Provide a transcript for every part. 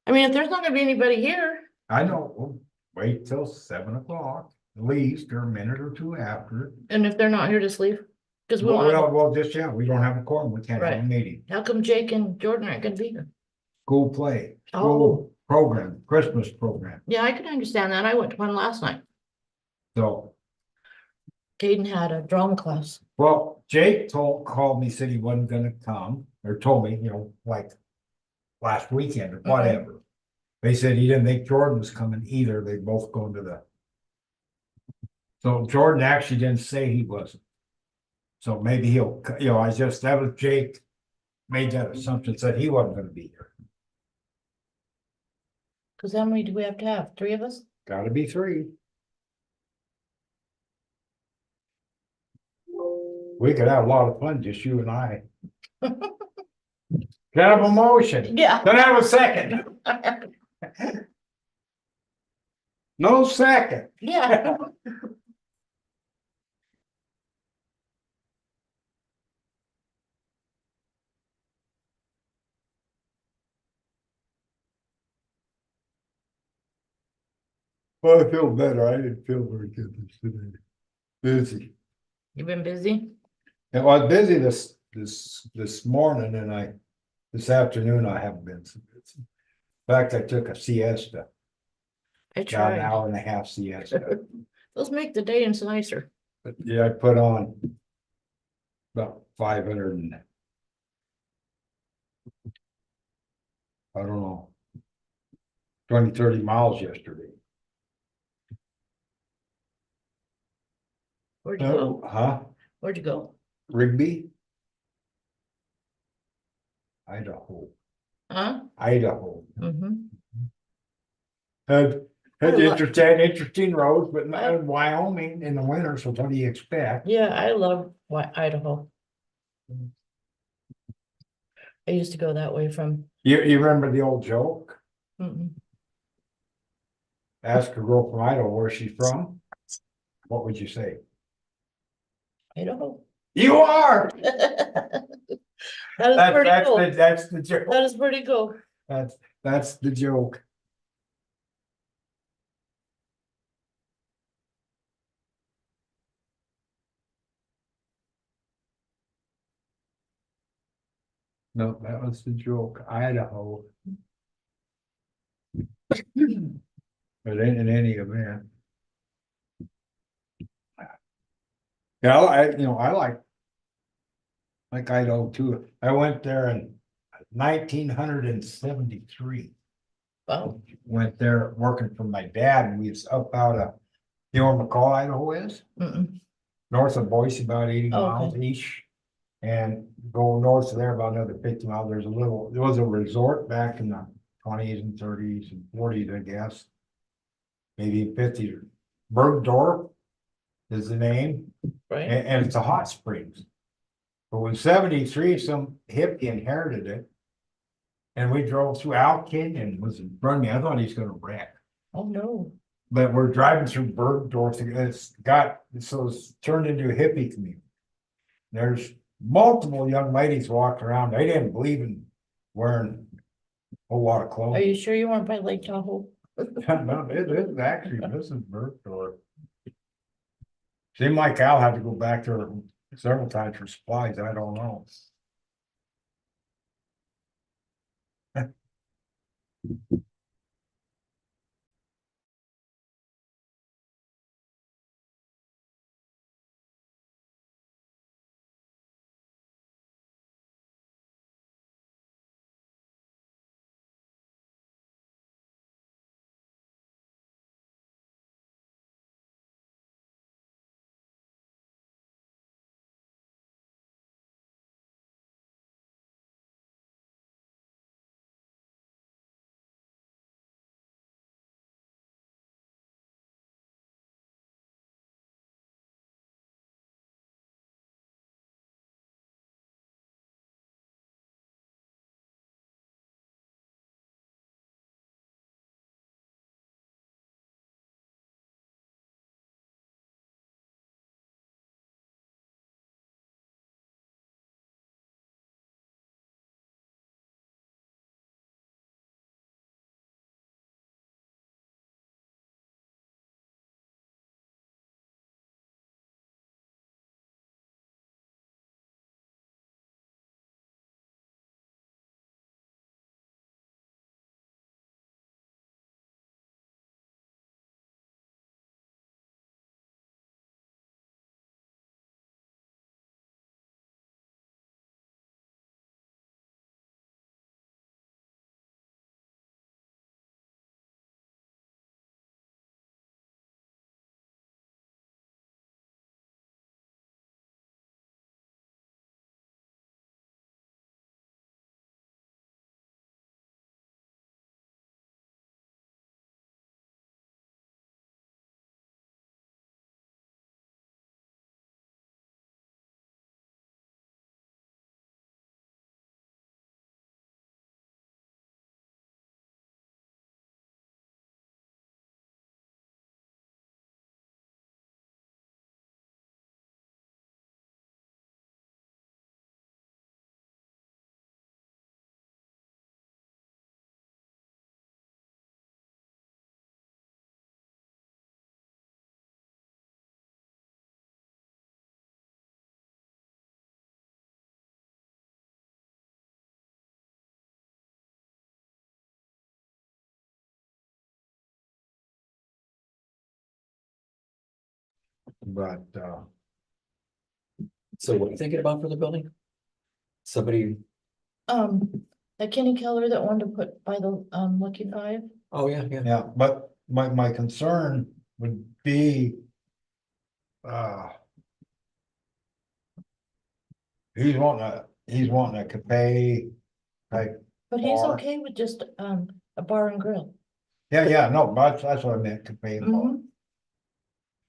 I mean, if there's not gonna be anybody here, I know, we'll wait till 7 o'clock, at least, or a minute or two after. and if they're not here, just leave. Cause we Well, won't have, well, just, yeah, we don't have a quorum, we can't have a Right. meeting. how come Jake and Jordan aren't gonna be here? School play, Oh. school program, Christmas program, Yeah, I can understand that. I went to one last night. so. Caden had a drama class. Well, Jake called me, said he wasn't gonna come, or told me, like last weekend or whatever. They said he didn't think Jordan was coming either. They both going to the. So Jordan actually didn't say he wasn't. So maybe he'll, that was Jake made that assumption, said he wasn't gonna be here. Cause how many do we have to have? 3 of us? Gotta be 3. We could have a lot of fun, just you and I. Can I have a motion? Yeah. Can I have a second? No second. Yeah. Well, I feel better. I didn't feel very good today. Busy. You've been busy? And I was busy this morning and this afternoon I haven't been so busy. In fact, I took a siesta, I about an tried. hour and a half siesta. Those make the days nicer. But yeah, I put on about 500 and I don't know, 20, 30 miles yesterday. Where'd you go? Huh? Where'd you go? Rigby? Idaho. Huh? Idaho. Mm-hmm. Had I love- interesting roads, but not in Wyoming in the winter, so what do you expect? Yeah, I love Idaho. I used to go that way from. You remember the old joke? Mm-mm. Ask a girl from Idaho where she's from. What would you say? Idaho. You are! That is pretty cool. That's the joke. That is pretty cool. That's the joke. No, that was the joke. Idaho. But in any event. Yeah, I like Idaho too. I went there in 1973. Wow. Went there working for my dad, and we was up out of, you know where McCall, Idaho is? Mm-mm. North of Boise, about 80 Oh, miles okay. each. And go north of there about another 50 miles. There was a resort back in the 20s and 30s and 40s, I guess. Maybe 50s. Bergdorf is the name, Right. and it's a hot springs. But when 73, some hippie inherited it. And we drove through Owl Canyon, was in front of me. I thought he was gonna wreck. Oh, no. But we're driving through Bergdorf, and it's turned into a hippie community. There's multiple young ladies walking around. They didn't believe in wearing a whole lot of Are clothes. you sure you weren't by Lake Tahoe? No, it is actually, this is Bergdorf. Seemed like Al had to go back there several times for supplies. I don't know. but, So what are you thinking about for the building? Somebody, That Kenny Keller that wanted to put by the, Lucky Five. oh, yeah, yeah. yeah, but my concern would be. He's wanting a cafe type, But he's Bar. okay with just, a bar and grill. yeah, no, that's what I meant, cafe bar. Mhm.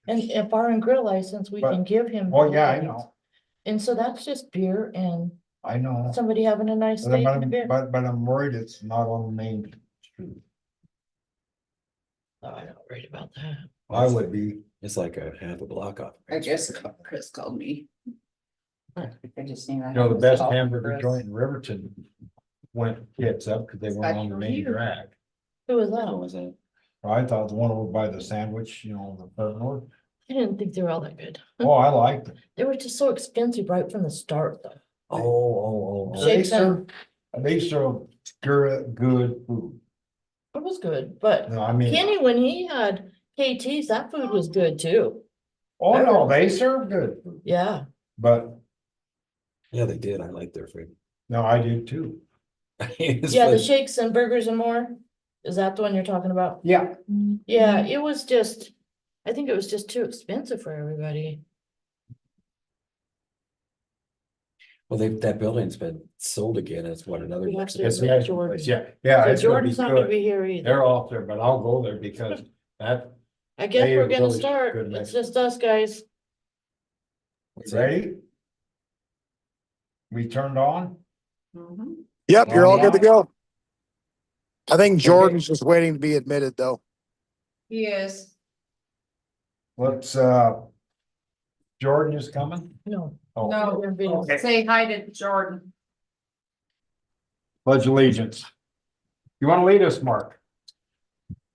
And a bar and grill license, we can But- give him. Oh, yeah, I know, And so that's just beer and I know. somebody having a nice But steak and a I'm, beer. but I'm worried it's not on the main street. Oh, I'm not worried about that. I would be, It's like a half a block off. I just, Chris called me. I just seen that. you know, the best hamburger joint in Riverton went tits up because they weren't on the main Special drag. Who was What that? was that? I thought the one over by the sandwich, you know, the front door. I didn't think they were all that good. Oh, I liked it. They were just so expensive right from the start, though. Oh. They Shakes and- serve good food. It was good, but No, I mean, Kenny, when he had KT's, that food was good too. oh no, they serve good food, Yeah, but Yeah, they did. I like their food. no, I do too. It's yeah, the fun. shakes and burgers and more. Is that the one you're talking about? Yeah, Yeah, it was just, I think it was just too expensive for everybody. Well, that building's been sold again. It's what, another. We have to it's, admit Jordan. yeah, So it's gonna be Jordan's not gonna good. be here either. They're off there, but I'll go there because that, I guess they we're gonna really start. good It's mix. just us guys. What's that? ready? We turned on? Mhm. Yep, you're all good to Online? go. I think Jordan's just waiting to be admitted, though. He is. Let's, Jordan is coming? No. Oh, No, They're being- Okay. say hi to Jordan. Pledge allegiance. You wanna lead us, Mark?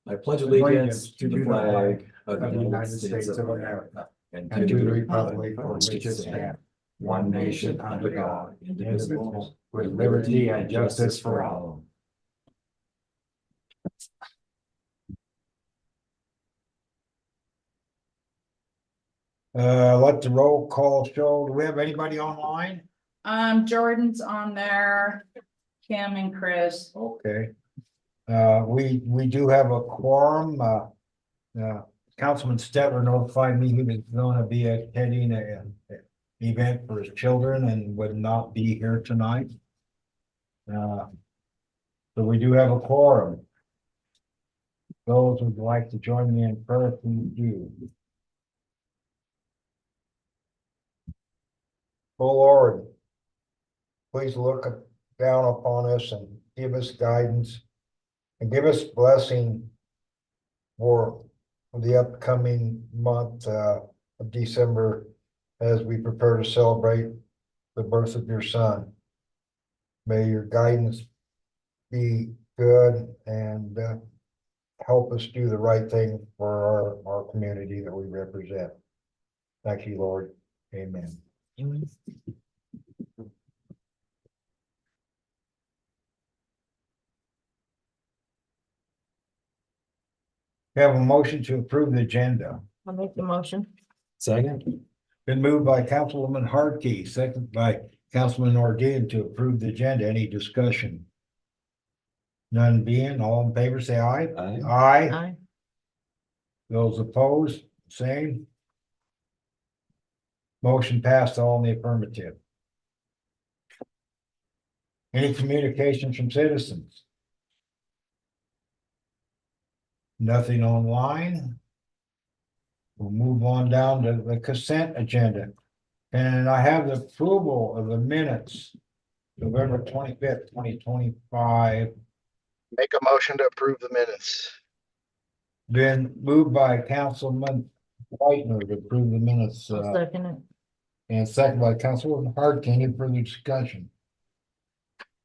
I pledge allegiance to the flag of Of the United States of America and to the republic for which it stands, one nation under God, indivisible, with liberty and justice for all. Let the roll call show. Do we have anybody online? Jordan's on there, Kim and Chris. Okay. We do have a quorum, Councilman Stetler notified me he was gonna be attending an event for his children and would not be here tonight. So we do have a quorum. Those who'd like to join me in prayer, please do. Oh Lord, please look down upon us and give us guidance and give us blessing for the upcoming month of December as we prepare to celebrate the birth of your son. May your guidance be good and help us do the right thing for our community that we represent. Thank you, Lord. Amen. We have a motion to approve the agenda. I'll make the motion. Second? Been moved by Councilwoman Hartke, second by Councilman Ordean to approve the agenda. Any discussion? None being, all in favor, say aye. Aye. Aye. Aye. Those opposed, same. Motion passed, all in the affirmative. Any communications from citizens? Nothing online. We'll move on down to the consent agenda. And I have the approval of the minutes. November 25th, 2025. Make a motion to approve the minutes. Been moved by Councilman Whitener to approve the minutes, I'll second it. and second by Councilwoman Hart. Any further discussion?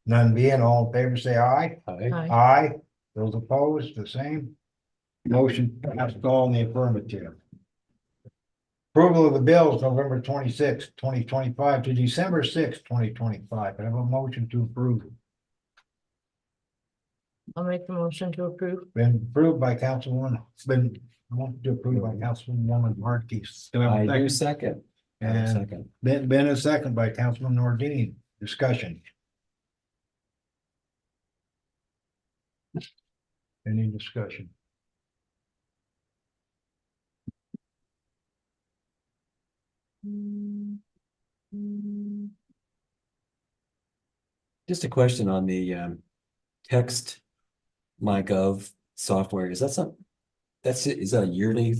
None being, all in favor, say aye. Aye. Aye. Aye. Those opposed, the same. Motion passed, all in the affirmative. Approval of the bills, November 26th, 2025 to December 6th, 2025. I have a motion to approve. I'll make the motion to approve. Been approved by Councilwoman, it's been, wanted to approve by Councilwoman Markey. Still have I a do second? second. I will And second. been a second by Councilman Nordine. Discussion. Any discussion? Just a question on the text MyGov software. Is that something? That's it. Is that a yearly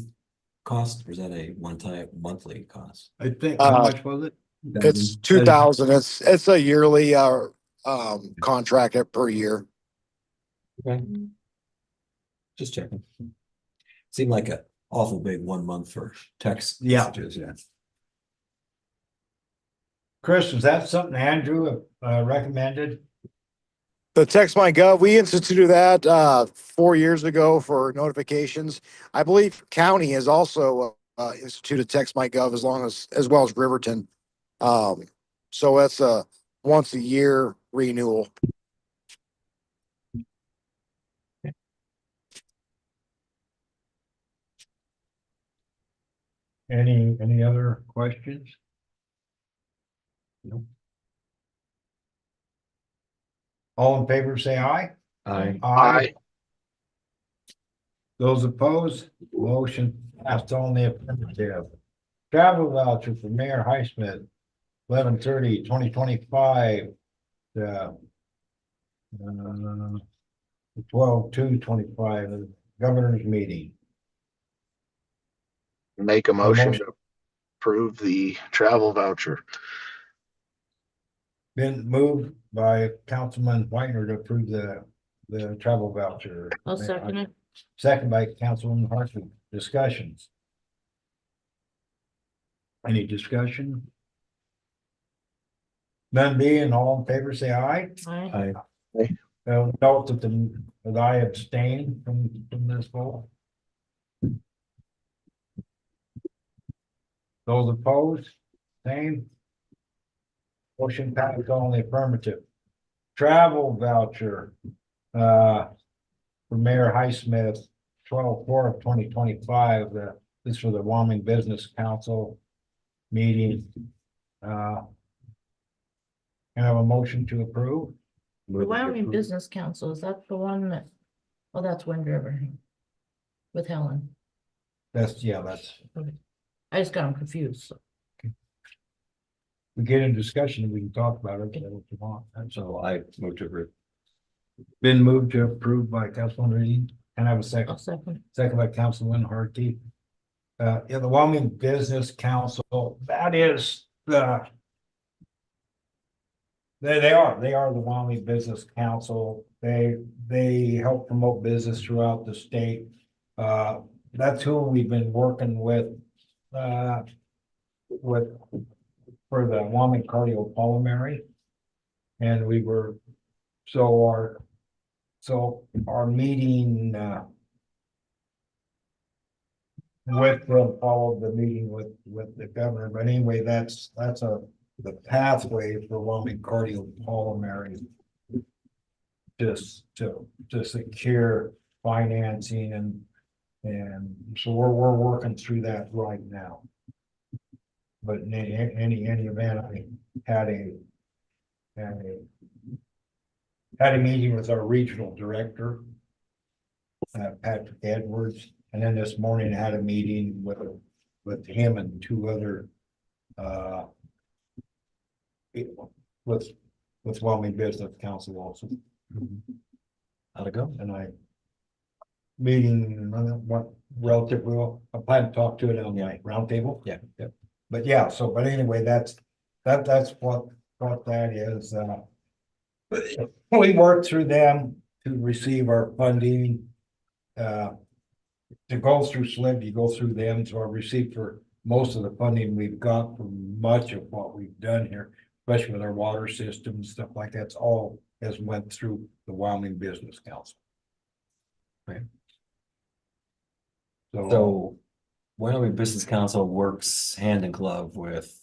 cost or is that a one-time monthly cost? I think, how Uh, much was it? It's 2,000. It's a yearly, contract per year. Okay. Just checking. Seemed like a awful big 1 month for text. Yeah. messages, yeah. Chris, was that something Andrew recommended? The Text My Gov, we instituted that 4 years ago for notifications. I believe county has also instituted Text My Gov as well as Riverton. So that's a once a year renewal. Any other questions? Nope. All in favor, say aye. I, Aye. Those opposed, motion passed on the affirmative. Travel voucher for Mayor Highsmith, 11/30/2025. 12/2/25, the governor's meeting. Make a motion motion. to approve the travel voucher. Been moved by Councilman Whitener to approve the travel voucher. I'll second it. Second by Councilman Hartman. Discussions. Any discussion? None being, all in favor, say aye. Aye. Note that I abstain from this vote. Those opposed, same. Motion passed on the affirmative. Travel voucher, for Mayor Highsmith, 12/4/2025, this is for the Wyoming Business Council meeting. Can I have a motion to approve? The Wyoming Business Council, is that the one that, oh, that's Wind River. With Helen. That's. I just got them confused, so. We get in discussion, we can talk about it, if you want. so I moved to approve. Been moved to approve by Councilman Reed, and I have a second. I'll second. Second by Councilman Harty. The Wyoming Business Council, that is they are the Wyoming Business Council. They help promote business throughout the state. That's who we've been working with for the Wyoming cardiopulmonary. And we were, our meeting, with them, followed the meeting with the governor, but anyway, that's the pathway for Wyoming cardiopulmonary. Just to secure financing and so we're working through that right now. But in any event, I had a meeting with our regional director, Patrick Edwards, and then this morning I had a meeting with him and two other people with Wyoming Business Council also. How'd it go? And meeting, what relatively well, I plan to talk to it on the round table. Yeah, yeah. But yeah, but anyway, that's what that is. We work through them to receive our funding. To go through SLIB, you go through them, so I received for most of the funding we've got for much of what we've done here, especially with our water system and stuff like that's all has went through the Wyoming Business Council. Right. So Wyoming Business Council works hand in glove with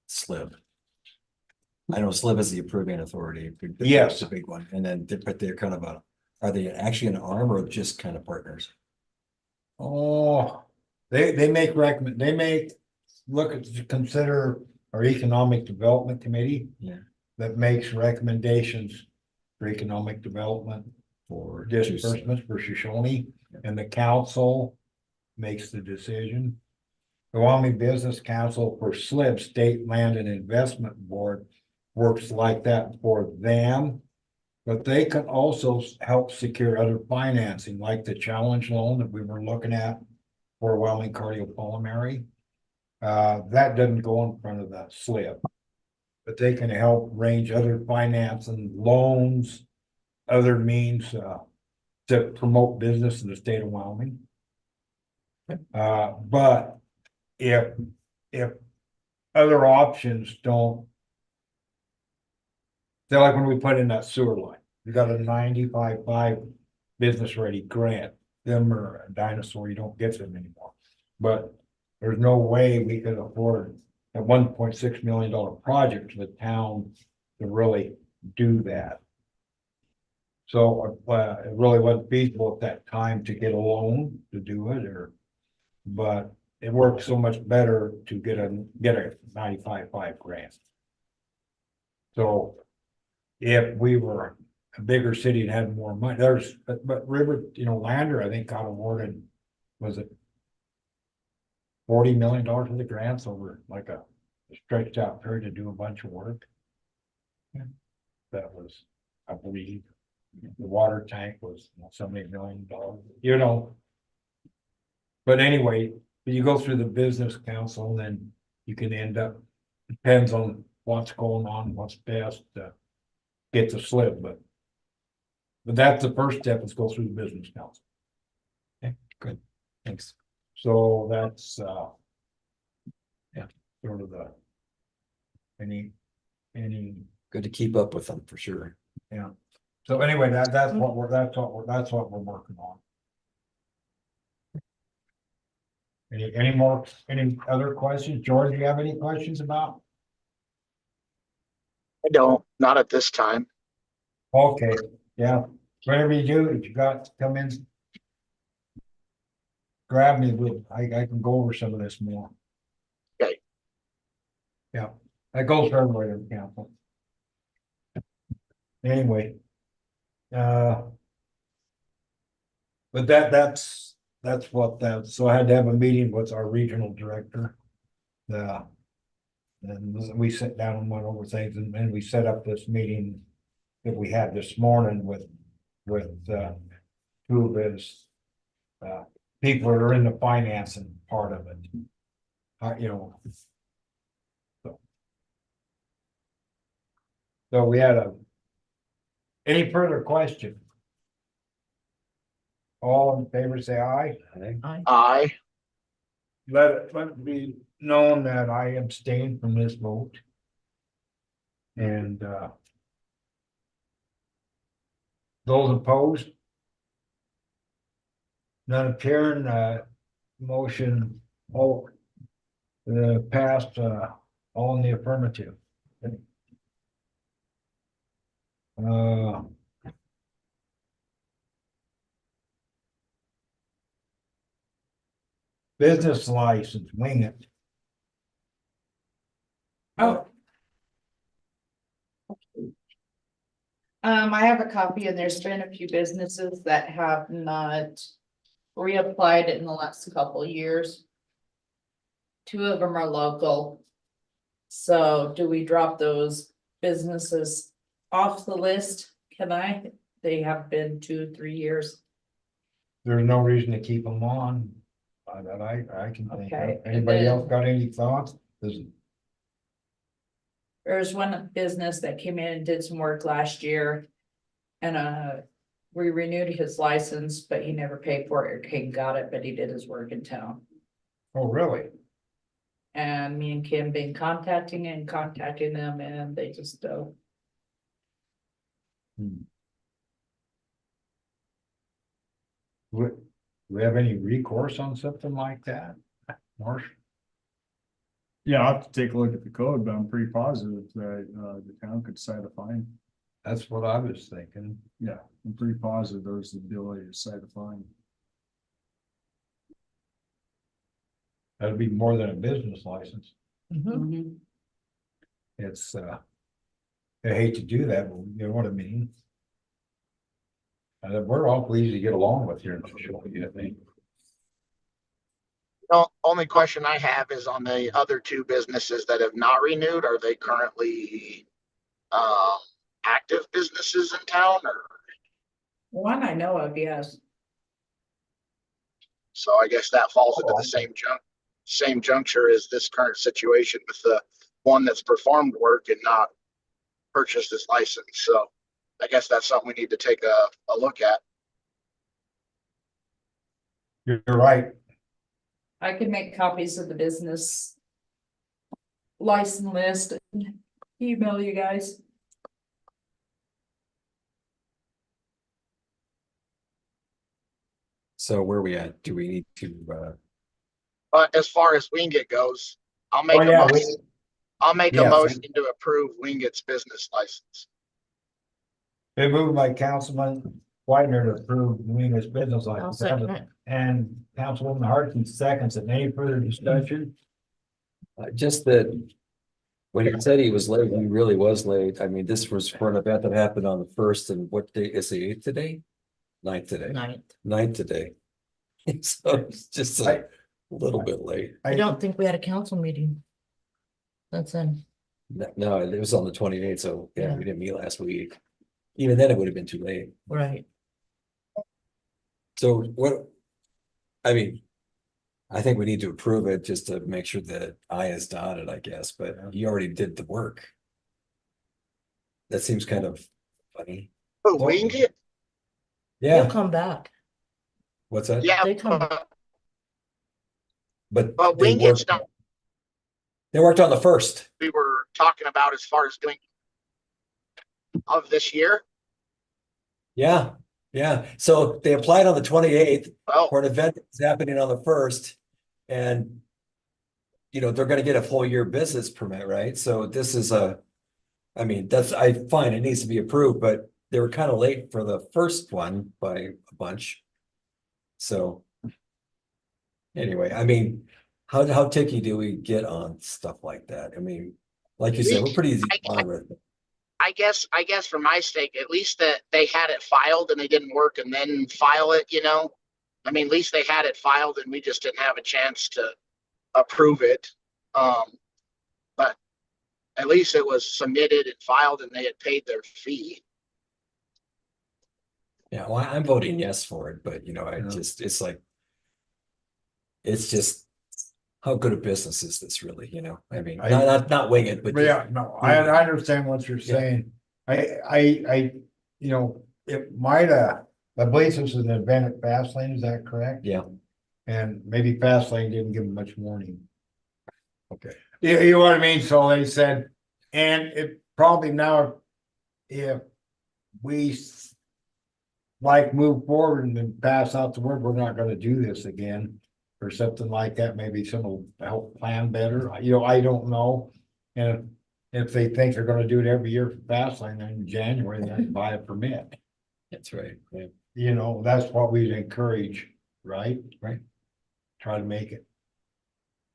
SLIB. I know SLIB is the approving authority. Yes. The big one, and then but they're kind of Are they actually an arm or just kind of partners? Oh, they make look at, consider our economic development committee. Yeah. That makes recommendations for economic development Or disbursements for Shoshoni, and the council makes the decision. The Wyoming Business Council for SLIB, State Land and Investment Board, works like that for them. But they can also help secure other financing, like the challenge loan that we were looking at for Wyoming cardiopulmonary. That doesn't go in front of the SLIB. But they can help arrange other finance and loans, other means, to promote business in the state of Wyoming. But if other options don't. They're like when we put in that sewer line, we got a 95.5 business ready grant. Them are a dinosaur, you don't get them anymore. But there's no way we could afford a $1.6 million project to the town to really do that. So it really wasn't feasible at that time to get a loan to do it, but it worked so much better to get a 95.5 grant. So if we were a bigger city and had more money, but River, Lander, I think got awarded, was it $40 million of the grants over like a stretched out period to do a bunch of work. That was, I believe, the water tank was $78 million, But anyway, you go through the business council, and then you can end up, depends on what's going on, what's best to get the SLIB, but that's the first step, is go through the business council. Okay, good, thanks. So that's Yeah. Sort of the any Good to keep up with them for sure. yeah. So anyway, that's what we're working on. Any other questions? George, do you have any questions about? I don't, not at this time. Okay, yeah, whatever you do, if you got to come in, grab me, I can go over some of this more. Okay. Yeah, that goes for everybody in the council. Anyway. But that's what so I had to have a meeting with our regional director. And we sat down and went over things, and then we set up this meeting that we had this morning with two of his people that are in the financing part of it. So we had any further question? All in favor, say aye. Aye. Let it be known that I abstain from this vote. And those opposed? None appearing, motion, passed, all in the affirmative. Business license, wing it. Oh. I have a copy, and there's been a few businesses that have not reapplied in the last couple of years. Two of them are local. So do we drop those businesses off the list? Can I? They have been 2-3 years. There's no reason to keep them on. That I can think of. Okay, and Anybody then- else got any thoughts? There's one business that came in and did some work last year. And we renewed his license, but he never paid for it, or King got it, but he did his work in town. Oh, really? And me and Kim been contacting them, and they just don't. Would we have any recourse on something like that? Marsh? Yeah, I'll have to take a look at the code, but I'm pretty positive that the town could cite a fine. That's what I was thinking. Yeah, I'm pretty positive there's the ability to cite a fine. That'd be more than a business license. Mhm. It's, I hate to do that, but you know what I mean? We're awfully easy to get along with here in Shoshoni, I think. The only question I have is on the other two businesses that have not renewed, are they currently active businesses in town, or? One I know of, yes. So I guess that falls into the same juncture as this current situation with the one that's performed work and not purchased his license. So I guess that's something we need to take a look at. You're right. I can make copies of the business license list and email you guys. So where are we at? Do we need to, But as far as Wingate goes, I'll make Oh, a yeah, motion. I'll make a Yes. motion to approve Wingate's business license. Been moved by Councilman Whitener to approve Munis business I'll license. second it. And Councilwoman Harkins seconds. And any further discussion? just that when he said he was late, he really was late. I mean, this was for an event that happened on the first, and what day is the 8th today? 9th today, Ninth. 9th today. So it's just a little bit late. I don't think we had a council meeting. Since then. No, it was on the 28th, so yeah, Yeah. we didn't meet last week. Even then, it would have been too late. Right. So what? I mean, I think we need to approve it just to make sure that I is dotted, I guess, but he already did the work. That seems kind of funny. Oh, Wingate? They'll Yeah, come back. what's that? Yeah, They come- But but they Wingate's worked, not, they worked on the first. we were talking about as far as doing of this year. Yeah, yeah. So they applied on the 28th Well, for an event that's happening on the first. And they're gonna get a full year business permit, right? So this is I mean, fine, it needs to be approved, but they were kind of late for the first one by a bunch. So. Anyway, I mean, how ticky do we get on stuff like that? I mean, like you said, we're pretty easy to monitor. I guess for my sake, at least that they had it filed and they didn't work and then file it, I mean, at least they had it filed and we just didn't have a chance to approve it. But at least it was submitted and filed and they had paid their fee. Yeah, well, I'm voting yes for it, but it's just how good a business is this really, I mean, not wing it, but Yeah, no, I understand what you're saying. I, it might have, I believe this is an event at Fastlane, is that correct? yeah, And maybe Fastlane didn't give them much warning. okay. You know what I mean? So they said, and it probably now, if we move forward and then pass out the word, we're not gonna do this again. Or something like that, maybe someone will help plan better, I don't know. And if they think they're gonna do it every year for Fastlane, then in January, they have to buy a permit. That's right. Yeah. That's what we'd encourage, right? Right. Try to make it.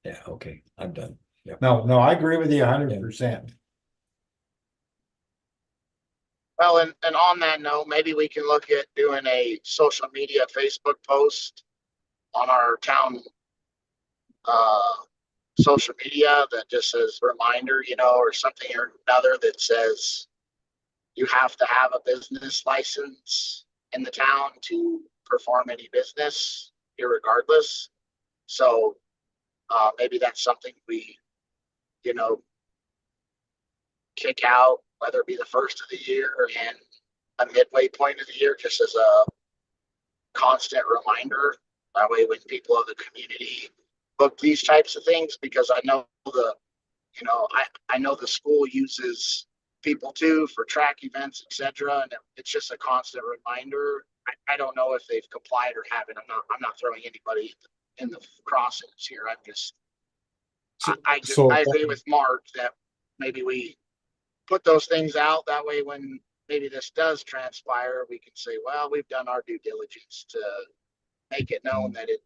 Yeah, okay, I'm done. Yeah. No, I agree with you 100%. Well, and on that note, maybe we can look at doing a social media Facebook post on our town social media that just says reminder, or something or another that says you have to have a business license in the town to perform any business, irregardless. So maybe that's something we, kick out, whether it be the first of the year and a midway point of the year, just as a constant reminder. That way, when people of the community book these types of things, because I know I know the school uses people too for track events, etc. And it's just a constant reminder. I don't know if they've complied or haven't. I'm not throwing anybody in the crossings here. I'm just I agree with Mark that maybe we put those things out. That way, when maybe this does transpire, we can say, well, we've done our due diligence to make it known that it,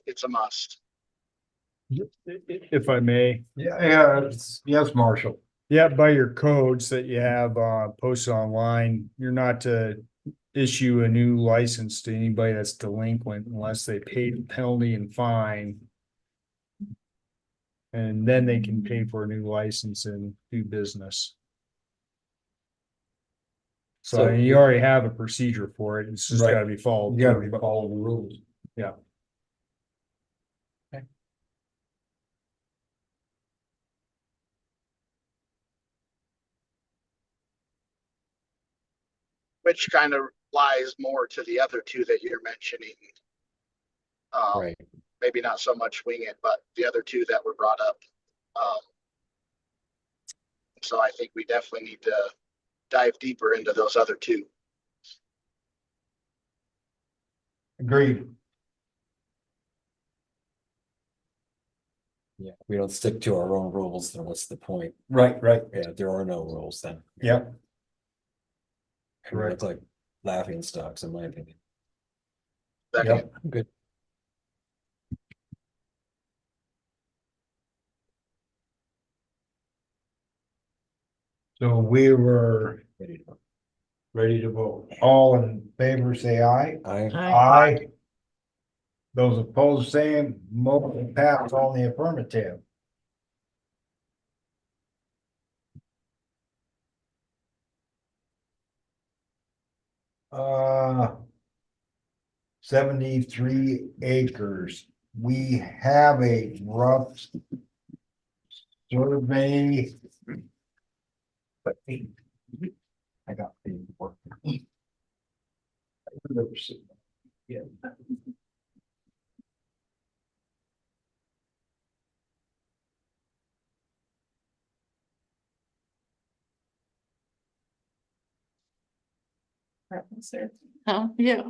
it's a must. If I may, Yes, Marshall. yeah, by your codes that you have posted online, you're not to issue a new license to anybody that's delinquent unless they pay the penalty and fine. And then they can pay for a new license and do business. So So- you already have a procedure for it. It's just Right. gotta be followed. You gotta follow the rules. Yeah. Which kind of lies more to the other two that you're mentioning. Right. Maybe not so much wing it, but the other two that were brought up. So I think we definitely need to dive deeper into those other two. Agreed. Yeah, we don't stick to our own rules, then what's the point? Right. Yeah, there are no rules then. Yep. And we look like laughing stocks, in my opinion. Second. Yep. Good. So we were Ready to go. ready to vote. All in favor, say aye. I, Aye. Those opposed, same. Motion passed on the affirmative. Uh. 73 acres. We have a rough survey. But I got paperwork. Yeah. Huh, yeah.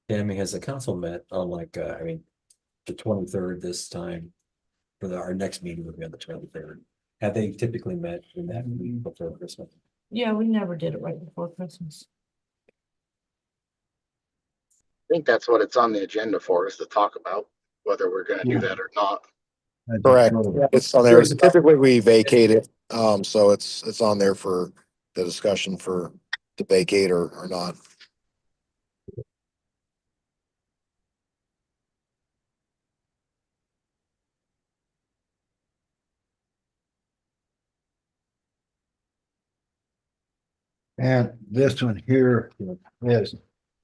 Tammy, has the council met on the 23rd this time? For our next meeting will be on the 23rd. Have they typically met in that week before Christmas? Yeah, we never did it right before Christmas. I think that's what it's on the agenda for, is to talk about whether we're gonna do that or not. Correct. It's on there. Typically, we vacate it, so it's on there for the discussion for to vacate or not. And this one here is,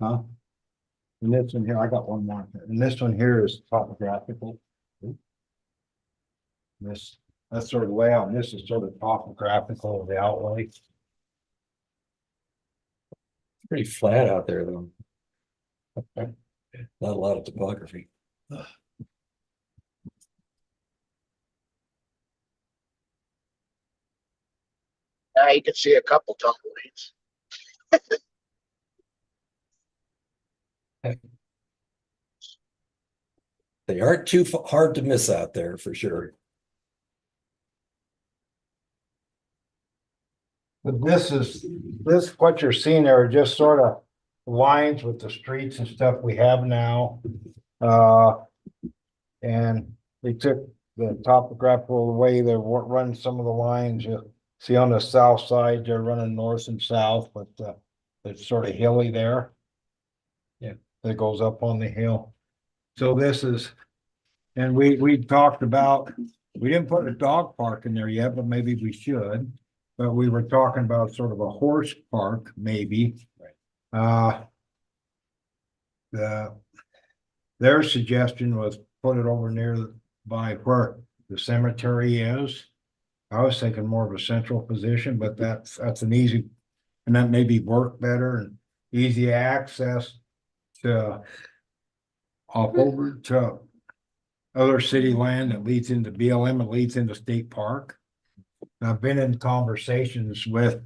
huh? And this one here, I got one more, and this one here is topographical. That's sort of the layout, and this is sort of topographical of the outlay. Pretty flat out there though. Not a lot of topography. Yeah, you can see a couple tumbleweeds. They aren't too hard to miss out there for sure. But what you're seeing there are just sort of lines with the streets and stuff we have now. And they took the topographical way they're running some of the lines. You see on the south side, they're running north and south, but it's sort of hilly there. Yeah. That goes up on the hill. So this is, and we talked about, we didn't put a dog park in there yet, but maybe we should. But we were talking about sort of a horse park, maybe. Right. Their suggestion was put it over near by where the cemetery is. I was thinking more of a central position, but that's an easy, and that maybe work better and easy access to up over to other city land that leads into BLM and leads into State Park. I've been in conversations with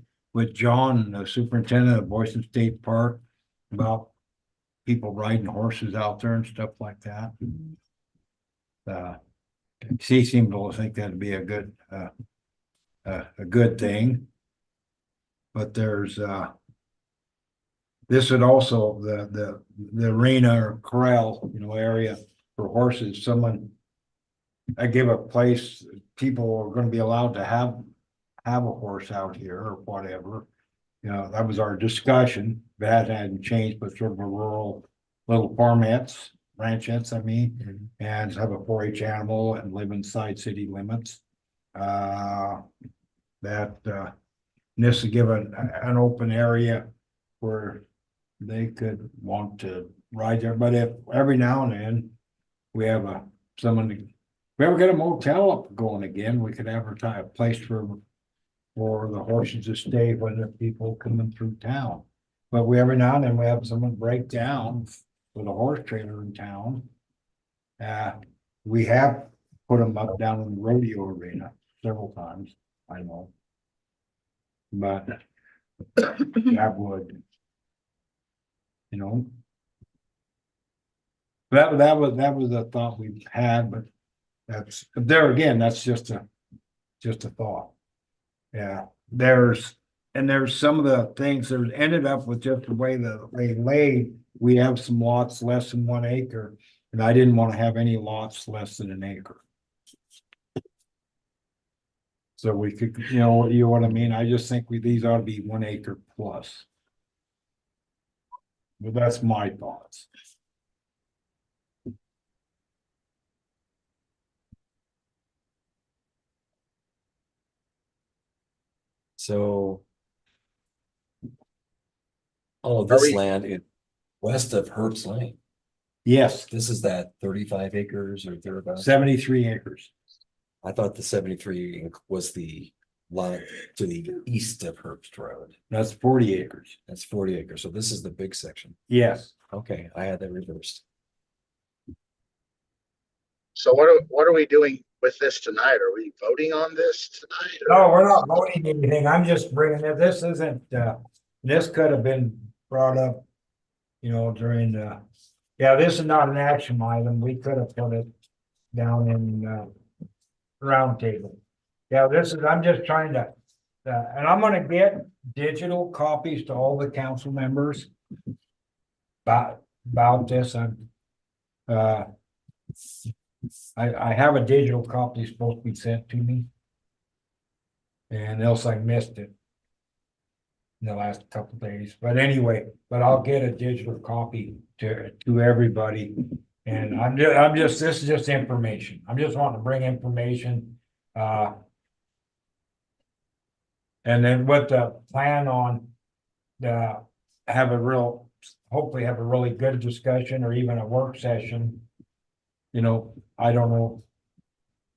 John, the superintendent of Boyson State Park, about people riding horses out there and stuff like that. She seemed to think that'd be a good thing. But there's, this would also, the arena or corral, area for horses, I give a place, people are gonna be allowed to have a horse out here or whatever. That was our discussion. That hadn't changed, but sort of a rural little farmettes, ranchettes, and have a 4-H animal and live inside city limits. This would give an open area where they could want to ride there, but if every now and then we have if we ever get a motel up going again, we could advertise a place for the horses to stay when the people coming through town. But every now and then we have someone break down with a horse trailer in town. We have put them up down in the rodeo arena several times, I know. But that would, that was a thought we had, but there again, that's just a thought. Yeah, there's some of the things that ended up with just the way that they laid. We have some lots less than 1 acre, and I didn't want to have any lots less than an acre. So we could, you know what I mean? I just think these ought to be 1 acre plus. But that's my thoughts. So. All of Are this we- land west of Herbst Lane, Yes, this is that 35 acres or thereabouts. 73 acres. I thought the 73 was the line to the east of Herbst Road. That's 40 acres. That's 40 acres. So this is the big section. Yes. Okay, I had that reversed. So what are we doing with this tonight? Are we voting on this tonight? or- No, we're not voting anything. I'm just bringing it. This isn't, this could have been brought up, during this is not an action item. We could have put it down in, round table. Yeah, I'm just trying to, and I'm gonna get digital copies to all the council members about this. I have a digital copy supposed to be sent to me. And else I missed it in the last couple of days, but anyway, I'll get a digital copy to everybody. And this is just information. I'm just wanting to bring information. And then with the plan on hopefully have a really good discussion or even a work session. I don't know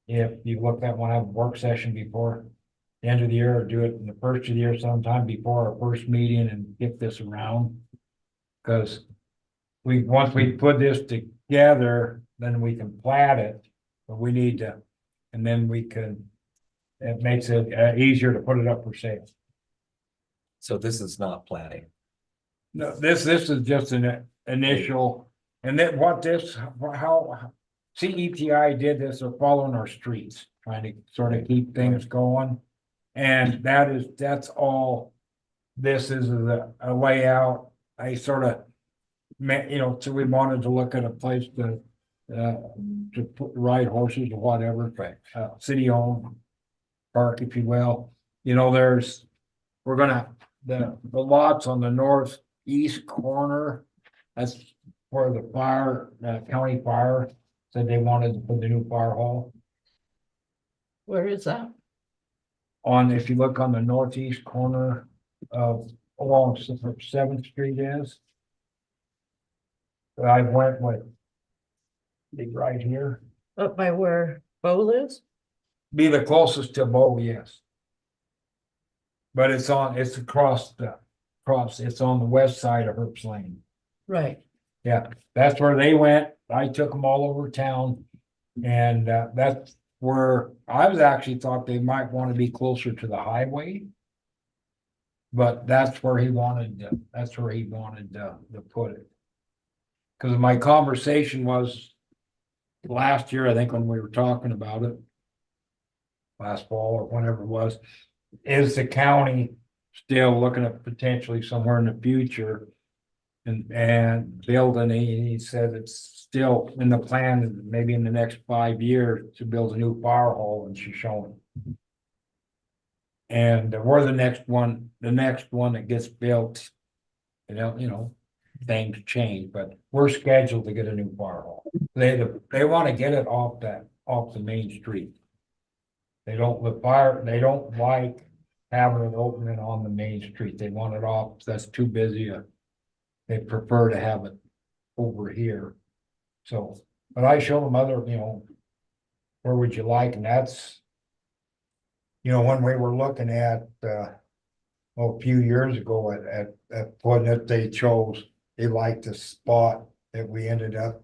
if you look at one, have a work session before the end of the year, or do it in the first of the year sometime before our first meeting and get this around. Cause once we put this together, then we can plat it, but we need to, and then it makes it easier to put it up for sale. So this is not planning. No, this is just an initial, and then how CETI did this, they're following our streets, trying to sort of keep things going. And that's all this is a layout. I sort of so we wanted to look at a place to ride horses or whatever. Right. City owned park, if you will. We're gonna, the lots on the northeast corner, that's where the county fire said they wanted to put the new fire hall. Where is that? If you look on the northeast corner of along 7th Street is. I went with. Right here, Up by where Bo lives? be the closest to Bo, yes. But it's on the west side of Herbst Lane. Right. Yeah, that's where they went. I took them all over town. And where I was actually thought they might want to be closer to the highway. But that's where he wanted, to put it. Cause my conversation was last year, I think, when we were talking about it. Last fall or whenever it was, is the county still looking at potentially somewhere in the future? And building, he said it's still in the plan, maybe in the next 5 years, to build a new fire hall in Shoshoni. And we're the next one that gets built. Things change, but we're scheduled to get a new fire hall. They want to get it off the main street. They don't like having it opening on the main street. They want it off, that's too busy. They prefer to have it over here. So, but I show them other, where would you like, and that's. When we were looking at, a few years ago at putting it, they liked the spot that we ended up.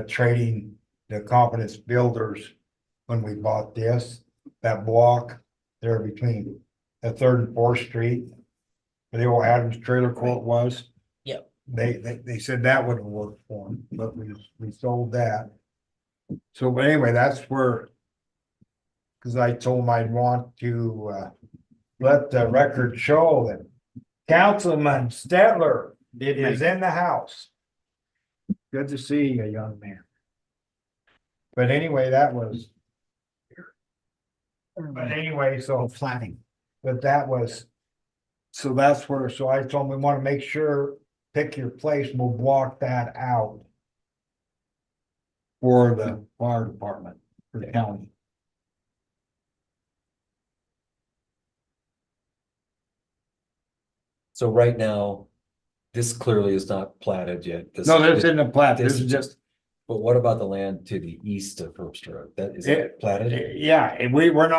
Trading the Confidence Builders when we bought that block there between the 3rd and 4th Street. Where the old Adams Trailer Court was. Yep. They said that wouldn't work for them, but we sold that. So, but anyway, that's where. Cause I told him I'd want to, let the record show that Councilman Stetler is in the house. Good to see you, young man. But anyway, that was. But anyway, so Planning. but that was. So that's where, so I told him we want to make sure, pick your place, and we'll block that out. For the fire department, for the county. So right now, this clearly is not platted yet. No, that's in the plat, this this is is just, But what about the land to the east of Herbst Road? That is it platted? yeah, and we will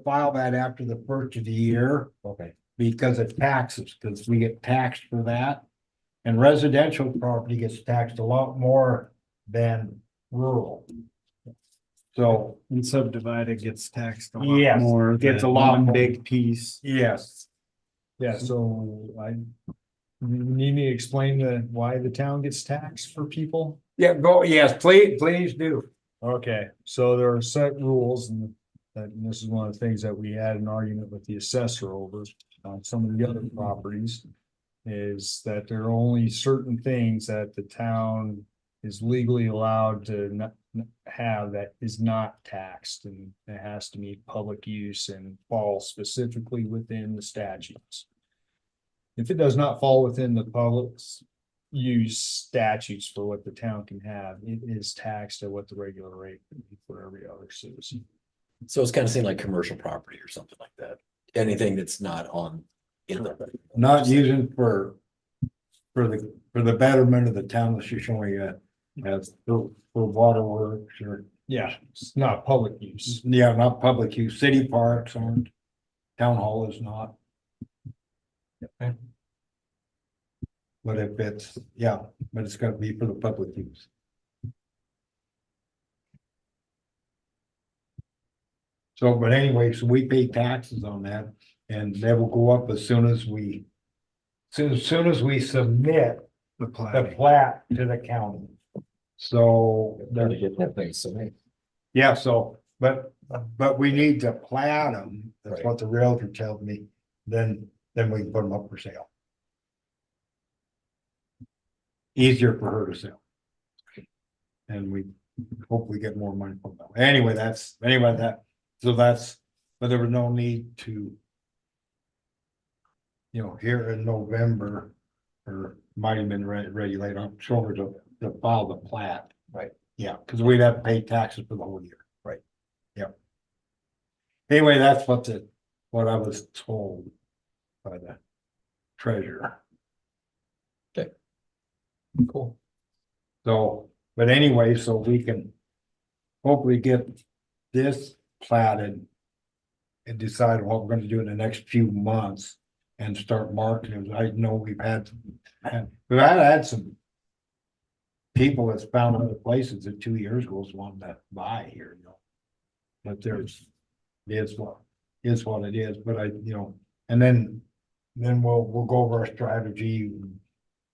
file that after the first of the year. Okay, Because of taxes, because we get taxed for that. And residential property gets taxed a lot more than rural. So, And subdivided gets taxed a Yes, lot more. gets a than lot one more. big piece. yes, Yeah, so you need me to explain why the town gets taxed for people? yes, please do. Okay, so there are set rules and this is one of the things that we had an argument with the assessor over on some of the other properties. Is that there are only certain things that the town is legally allowed to have that is not taxed, and it has to meet public use and fall specifically within the statutes. If it does not fall within the public use statutes for what the town can have, it is taxed at what the regular rate would be for every other citizen. so it's kind of seemed like commercial property or something like that. Anything that's not on. In the. Not using for the betterment of the town of Shoshone, as for waterworks or, Yeah, it's not public use. yeah, not public use, city parks aren't. Town hall is not. But if it's, but it's gotta be for the public use. So, but anyway, so we pay taxes on that, and they will go up as soon as we. Soon as we submit The the plat to the county. So, There to get that thing, so. yeah, so, but we need to plat them, that's Right. what the realtor tells me, then we can put them up for sale. Easier for her to sell. And we hopefully get more money from them. Anyway, but there was no need to. Here in November, or might have been regulated, I'm sure to file the plat. Right. Yeah, because we'd have to pay taxes for the whole year. Right. Yep. Anyway, that's what I was told by the treasurer. Cool. So, but anyway, so we can hopefully get this platted and decide what we're gonna do in the next few months and start marketing. I know we've had some people that's found other places that 2 years ago was wanting to buy here, you know. But is what it is, but and then we'll go over our strategy.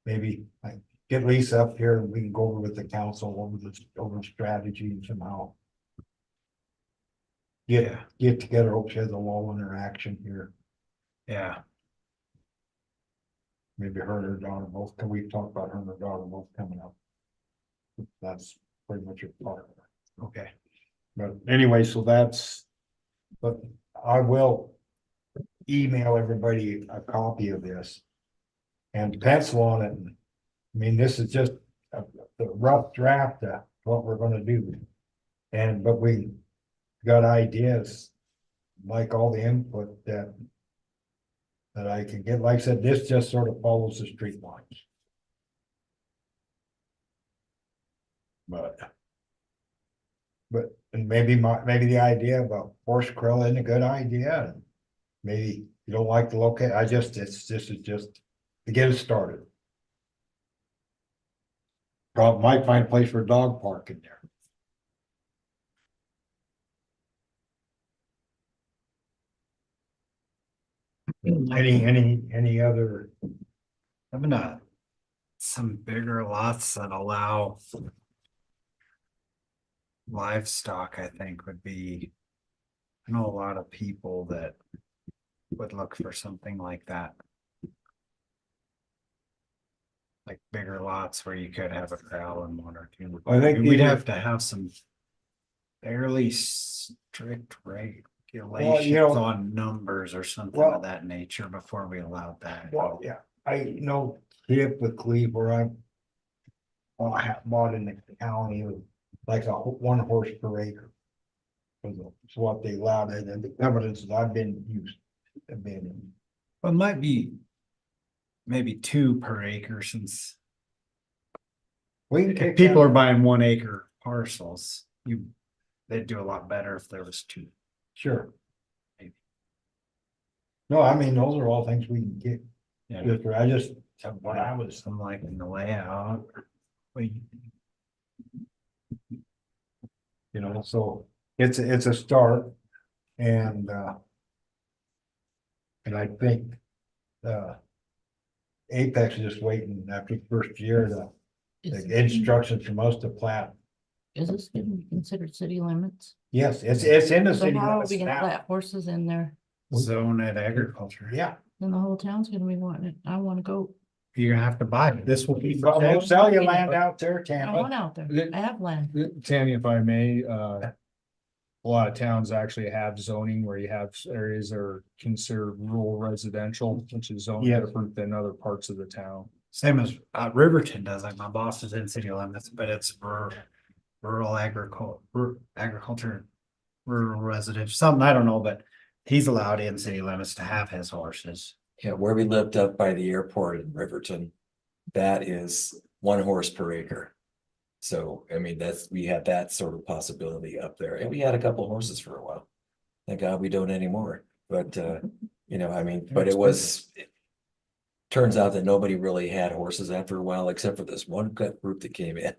Maybe like get Lisa up here and we can go over with the council over strategy and somehow. Get together, hope she has a lull in her action here. Yeah, Maybe her and her daughter both, can we talk about her and her daughter both coming up? That's pretty much a part of it. Okay. But anyway, so but I will email everybody a copy of this. And pencil on it. I mean, this is just the rough draft of what we're gonna do. But we got ideas, like all the input that I can get. Like I said, this just sort of follows the street lines. And maybe the idea of a horse grill isn't a good idea. And maybe you don't like the location. This is just to get it started. Probably might find a place for a dog park in there. Any other? Having some bigger lots that allow livestock, I think would be, I know a lot of people that would look for something like that. Like bigger lots where you could have a corral and one or two. I think We'd these are- have to have some fairly strict regulations know- on numbers or something Well- of that nature before we allowed that. Well, yeah, I know typically where I bought in the county was like a 1 horse per acre. It's what they allowed, and the evidence that I've been used. Well, it might be maybe 2 per acre, since We can if take people that- are buying 1 acre parcels, they'd do a lot better if there was 2. Sure. Maybe. No, I mean, those are all things we can get. Yeah. I just, what I was, Some like in the layout. We, so it's a start. And I think Apex is just waiting after the first year to Is the instructions from us to plat. is this gonna be considered city limits? Yes, it's in the So city how are limits we gonna now. let horses in there? zone at agriculture. Yeah, Then the whole town's gonna be wanting it. I wanna go. You're gonna have to buy it. This will be. but we'll sell you land out there, I want Tampa. out there. I have land. Tammy, if I may, a lot of towns actually have zoning where you have areas that are considered rural residential, which is zoned Yes. different than other parts of the town. Same as Riverton does, like my boss is in city limits, but it's rural agriculture, rural residential, something, I don't know, but he's allowed in city limits to have his horses. Yeah, where we lived up by the airport in Riverton, that is 1 horse per acre. So, I mean, we had that sort of possibility up there, and we had a couple horses for a while. Thank God we don't anymore, but I mean, but it was. Turns out that nobody really had horses after a while, except for this one group that came in.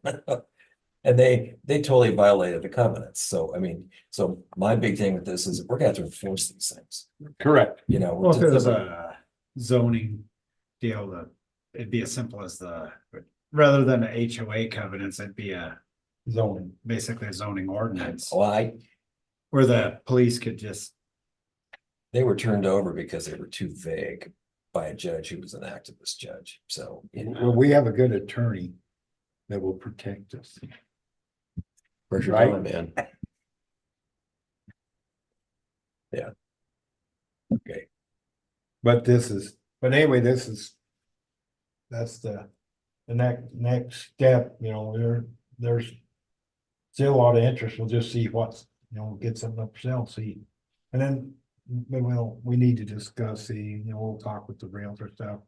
And they totally violated the covenants, so I mean, so my big thing with this is we're gonna have to enforce these things, Correct. Well, if it was a zoning deal, it'd be as simple as rather than a HOA covenants, it'd be Zoning. basically a zoning ordinance. Why? Where the police could just, They were turned over because they were too vague by a judge who was an activist judge, so. Well, we have a good attorney that will protect us. Where's your Right. going, man? Yeah. Okay, But anyway, that's the next step, there's still a lot of interest. We'll just see what's, get something up for sale, see. And then we need to discuss we'll talk with the realtor stuff.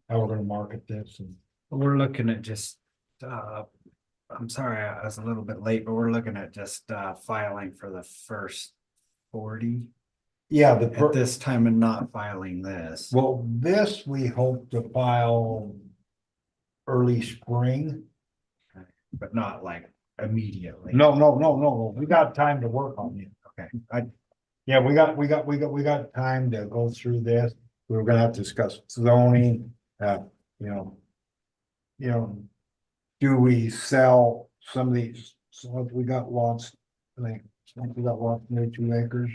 How we're gonna market this and. we're looking at just, I'm sorry, I was a little bit late, but we're looking at just filing for the first 40 Yeah, at this time and not filing this. well, this we hope to file early spring. but not like immediately. No, we got time to work on it. Okay. Yeah, we got time to go through this. We were gonna have to discuss zoning, you know. You know, do we sell some of these, so we got lots, I think, we got lots near 2 acres.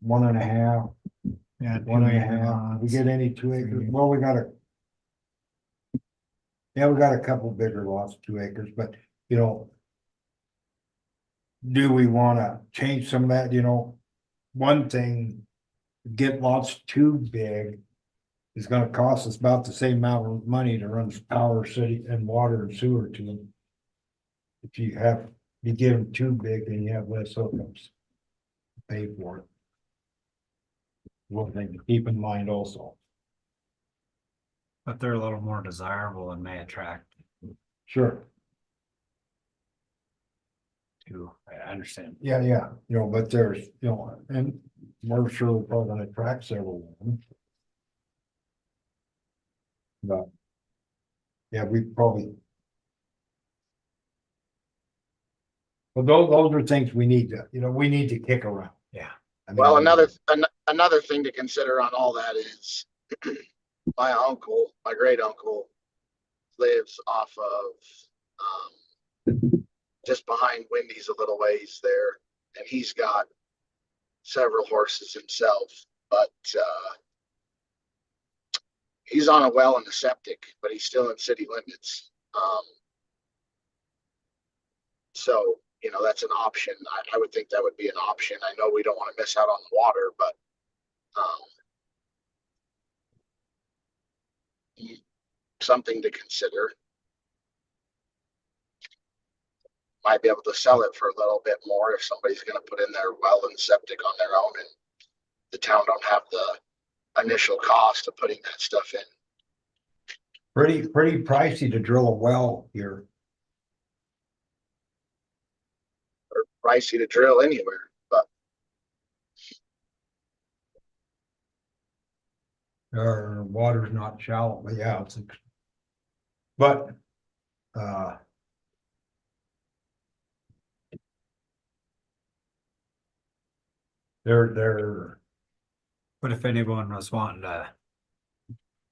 1.5, Yeah. 1.5, we get any 2 acres, well, we got a. Yeah, we got a couple bigger lots, 2 acres, but, you know. Do we wanna change some of that, you know? One thing, get lots too big. Is gonna cost us about the same amount of money to run power, city and water and sewer to them. If you get them too big, then you have less hookups. Pay for it. One thing to keep in mind also. But they're a little more desirable and may attract Sure, to, I understand. yeah, you know, but there's, you know, and we're sure we're probably gonna attract several of them. But. Yeah, we probably. Well, those are things we need to, you know, we need to kick around. Yeah. I mean, Well, another thing to consider on all that is my great uncle lives off of, just behind Wendy's a little ways there, and he's got several horses himself, but, he's on a well in the septic, but he's still in city limits. So, you know, that's an option. I would think that would be an option. I know we don't want to miss out on the water, but, something to consider. Might be able to sell it for a little bit more if somebody's going to put in their well and septic on their own, and the town don't have the initial cost of putting that stuff in. pretty pricey to drill a well here. Or pricey to drill anywhere, but Our water's not shallow, but yeah, but, they're, But if anyone was wanting to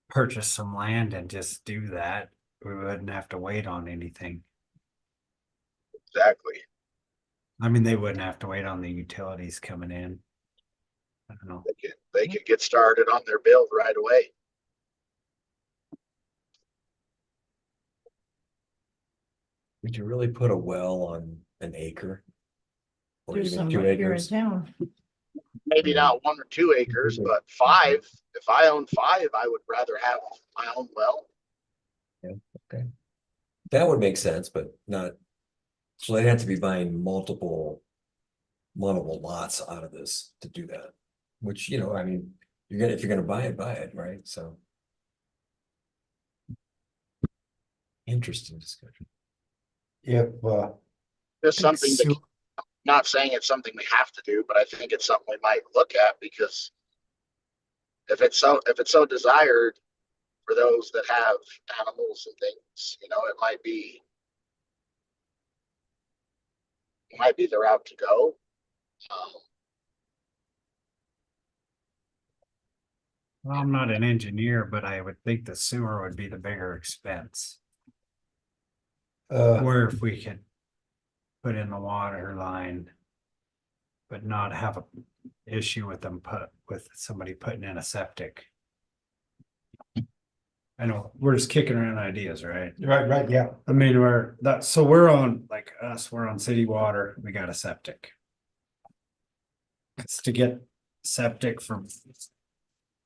purchase some land and just do that, we wouldn't have to wait on anything. exactly. I mean, they wouldn't have to wait on the utilities coming in. I don't know. They could get started on their build right away. Would you really put a well on an acre? Or There's even some 2 right here in acres? town. Maybe not 1 or 2 acres, but 5. If I own 5, I would rather have my own well. That would make sense, but not, so they'd have to be buying multiple lots out of this to do that. Which, you know, I mean, if you're gonna buy it, right? So. Interesting discussion. if, Just something to, not saying it's something we have to do, but I think it's something we might look at, because if it's so desired for those that have animals and things, you know, it might be the route to go. Well, I'm not an engineer, but I would think the sewer would be the bigger expense. Where if we could put in the water line, but not have a issue with somebody putting in a septic. I know, we're just kicking around ideas, right? right, yeah, I mean, we're on, like us, we're on city water, we got a septic. It's to get septic from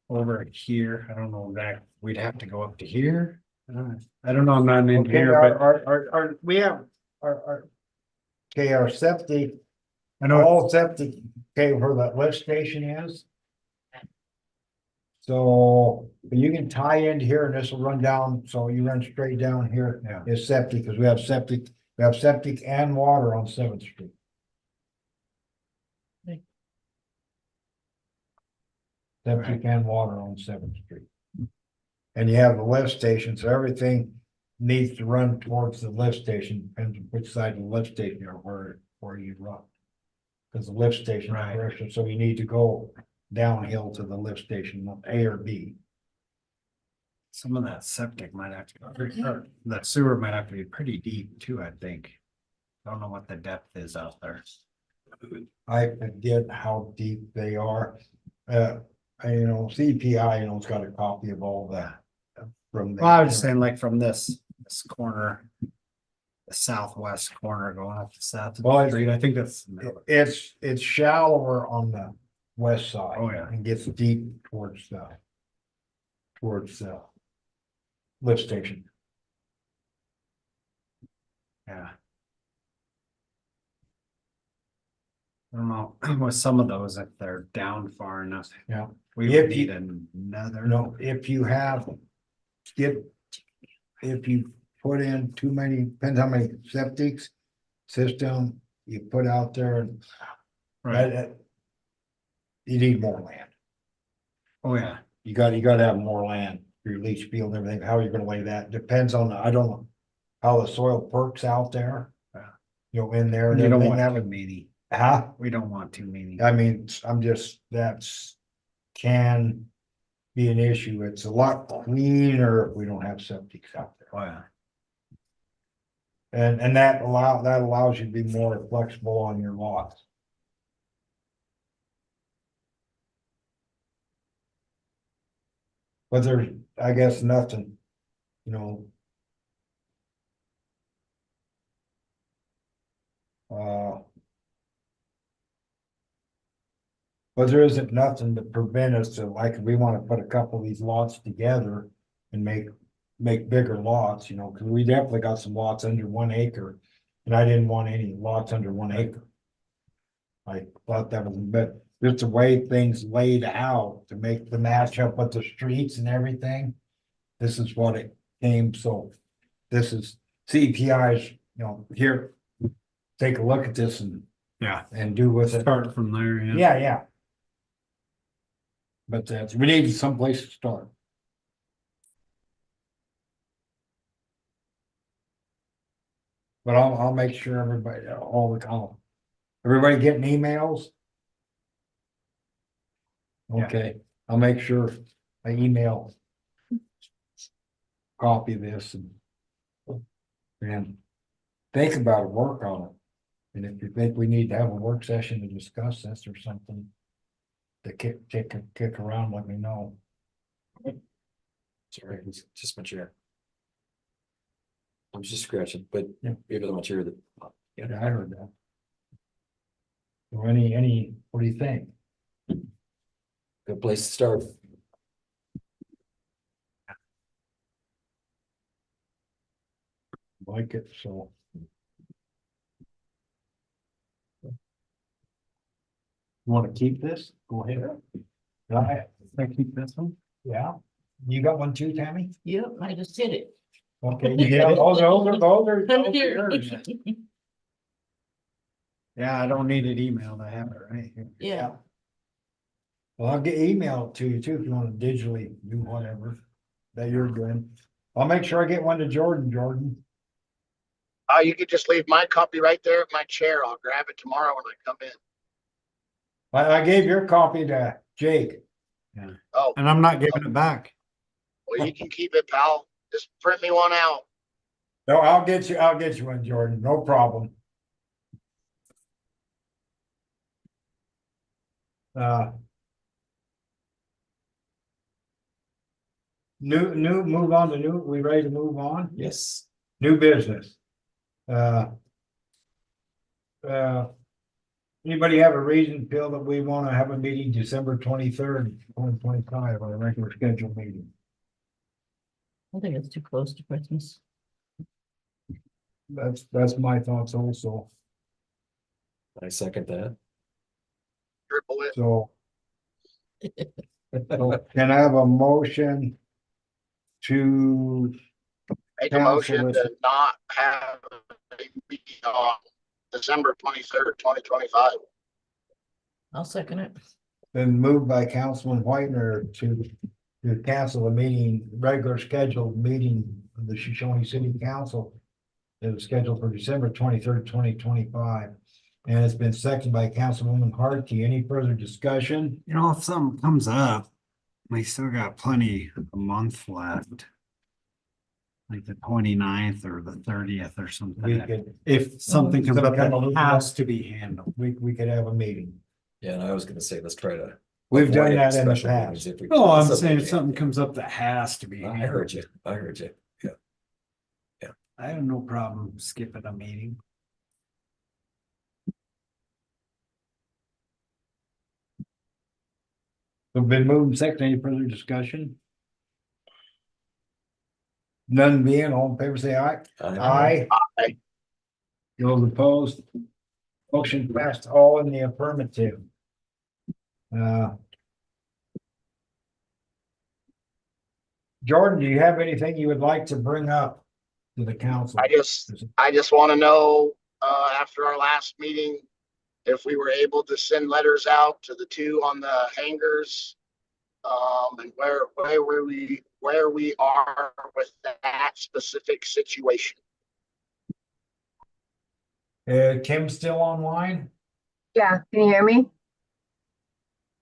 over here, I don't know that, we'd have to go up to here. I don't know, I'm not an okay, engineer, but our, we have, okay, our septic, I know, all septic, okay, where that lift station is. So you can tie into here and this will run down, so you run straight down here. Yeah. Is septic, because we have septic and water on 7th Street. Septic and water on 7th Street. And you have the lift station, so everything needs to run towards the lift station, depends on which side of the lift station or where you run. Cause the lift station, Right. direction, so you need to go downhill to the lift station, A or B. Some of that septic might have to, or that sewer might have to be pretty deep too, I think. I don't know what the depth is out there. I forget how deep they are. CPI, it's got a copy of all that. From Well, I was just saying like from this corner. The southwest corner going up the south of Well, the it's- street, I think that's. It's shallower on the west side. Oh, yeah. And gets deep towards the lift station. Yeah. I don't know, with some of those, if they're down far enough. Yeah. We If would you- need another. If you put in too many, depends how many septics system you put out there, and Right, you need more land. oh, yeah, You gotta have more land for your leach field and everything. How you're gonna lay that depends on, I don't know how the soil perks out there. Yeah. In there and you don't everything. want That too would, many, huh? we don't want too many. I mean, that's can be an issue. It's a lot cleaner if we don't have septics out there. Oh, yeah, And that allows you to be more flexible on your lots. But there's, I guess, nothing, you know. But there isn't nothing to prevent us to, like, if we wanna put a couple of these lots together and make bigger lots, cause we definitely got some lots under 1 acre. And I didn't want any lots under 1 acre. I thought that was, but just the way things laid out to make the match up with the streets and everything. This is what it came, so this is CPI's, here. Take a look at this yeah, and do with it. start from there, yeah. Yeah, yeah. But we need someplace to start. But I'll make sure everybody, everybody getting emails? Yeah. Okay, I'll make sure I email. Copy this and think about it, work on it. And if you think we need to have a work session to discuss this or something. To kick around, let me know. Sorry, it's just my chair. I'm just scratching, but Yeah. maybe the my chair that. Yeah, I heard that. So what do you think? Good place to start. Like it, so. You wanna keep this? Go ahead. I keep this one? Yeah, you got one too, Tammy? Yep, I just did it. Okay, yeah, those are Come here. yours. Yeah, I don't need it emailed, I have it right here. Yeah, Well, I'll get email to you too, if you wanna digitally do whatever that you're doing. I'll make sure I get one to Jordan. You could just leave my copy right there at my chair. I'll grab it tomorrow when I come in. I gave your copy to Jake. Oh, And I'm not giving it back. well, you can keep it, pal. Just print me one out. No, I'll get you one, Jordan, no problem. Move on to we ready to move on? Yes. New business. Anybody have a reason, Bill, that we wanna have a meeting December 23rd, 2025, on a regular scheduled meeting? I think it's too close to Christmas. That's my thoughts also, I second that. Triple it. so. Can I have a motion to, Make a motion to not have a meeting on December 23rd, 2025. I'll second it. been moved by Councilman Whitener to to cancel a meeting, regular scheduled meeting of the Shoshoni City Council. It was scheduled for December 23rd, 2025. And it's been seconded by Councilwoman Harkey. Any further discussion? You know, if something comes up, we still got plenty, a month left. Like the 29th or the 30th or We something. could, If something comes Some up kind that of- has to be handled. we could have a meeting. Yeah, and I was gonna say, let's try to. We've done avoid that in the special past. meetings if we No, I'm can. So saying we if can. something comes up that has to be I handled. heard you, I heard you. I have no problem skipping a meeting. We've been moved second. Any further discussion? None being, all in favor, say aye. Aye. Aye. Those opposed? Motion passed all in the affirmative. Jordan, do you have anything you would like to bring up to the council? I just want to know, after our last meeting, if we were able to send letters out to the two on the hangars. And where we are with that specific situation. Kim's still online? Yeah, can you hear me?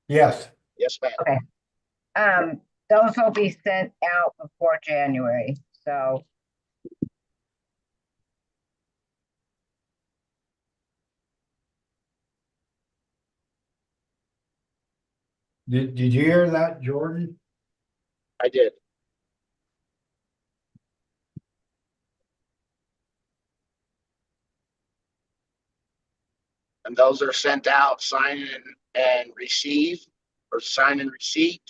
Yes. Yes, ma'am. Those will be sent out before January, so. Did you hear that, Jordan? I did. And those are sent out, sign and receive, or sign and receipt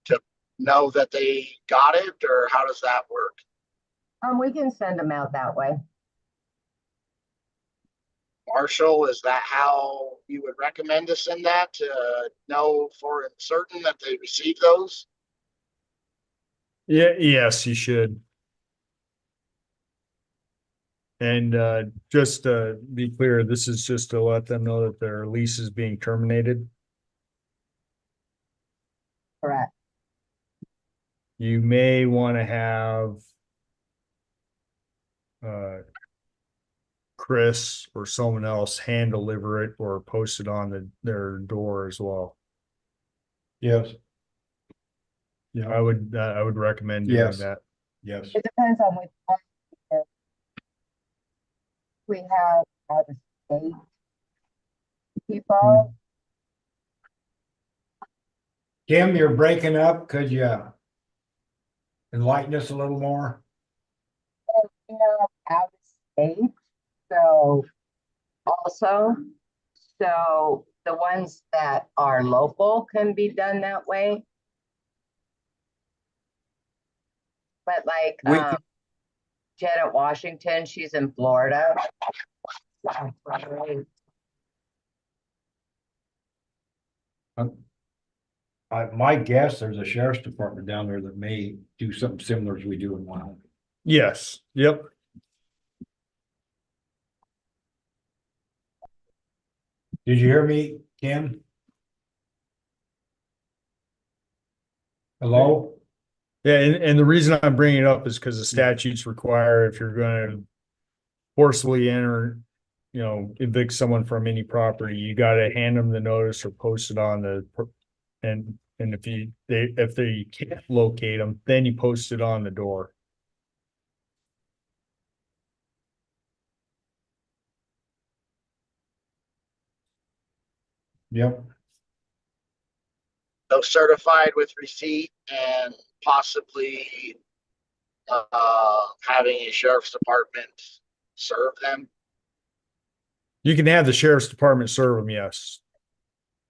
to know that they got it, or how does that work? We can send them out that way. Marshall, is that how you would recommend to send that, to know for certain that they received those? Yeah, yes, you should. And just to be clear, this is just to let them know that their lease is being terminated. Correct. You may want to have Chris or someone else hand deliver it or post it on their door as well. Yes. I would recommend doing Yes. that. Yes. It depends on which one. Because we have out of state people. Kim, you're breaking up. Could you enlighten us a little more? We have out of state, so also, so the ones that are local can be done that way. But like, We Janet Washington, she's in Florida. My guess, there's a sheriff's department down there that may do something similar as we do in Wyoming. Yes, yep. Did you hear me, Kim? Hello? Yeah, and the reason I'm bringing it up is because the statutes require if you're gonna forcibly enter, evict someone from any property, you gotta hand them the notice or post it on and if they can't locate them, then you post it on the door. Yep. So certified with receipt and possibly having a sheriff's department serve them. You can have the sheriff's department serve them, yes.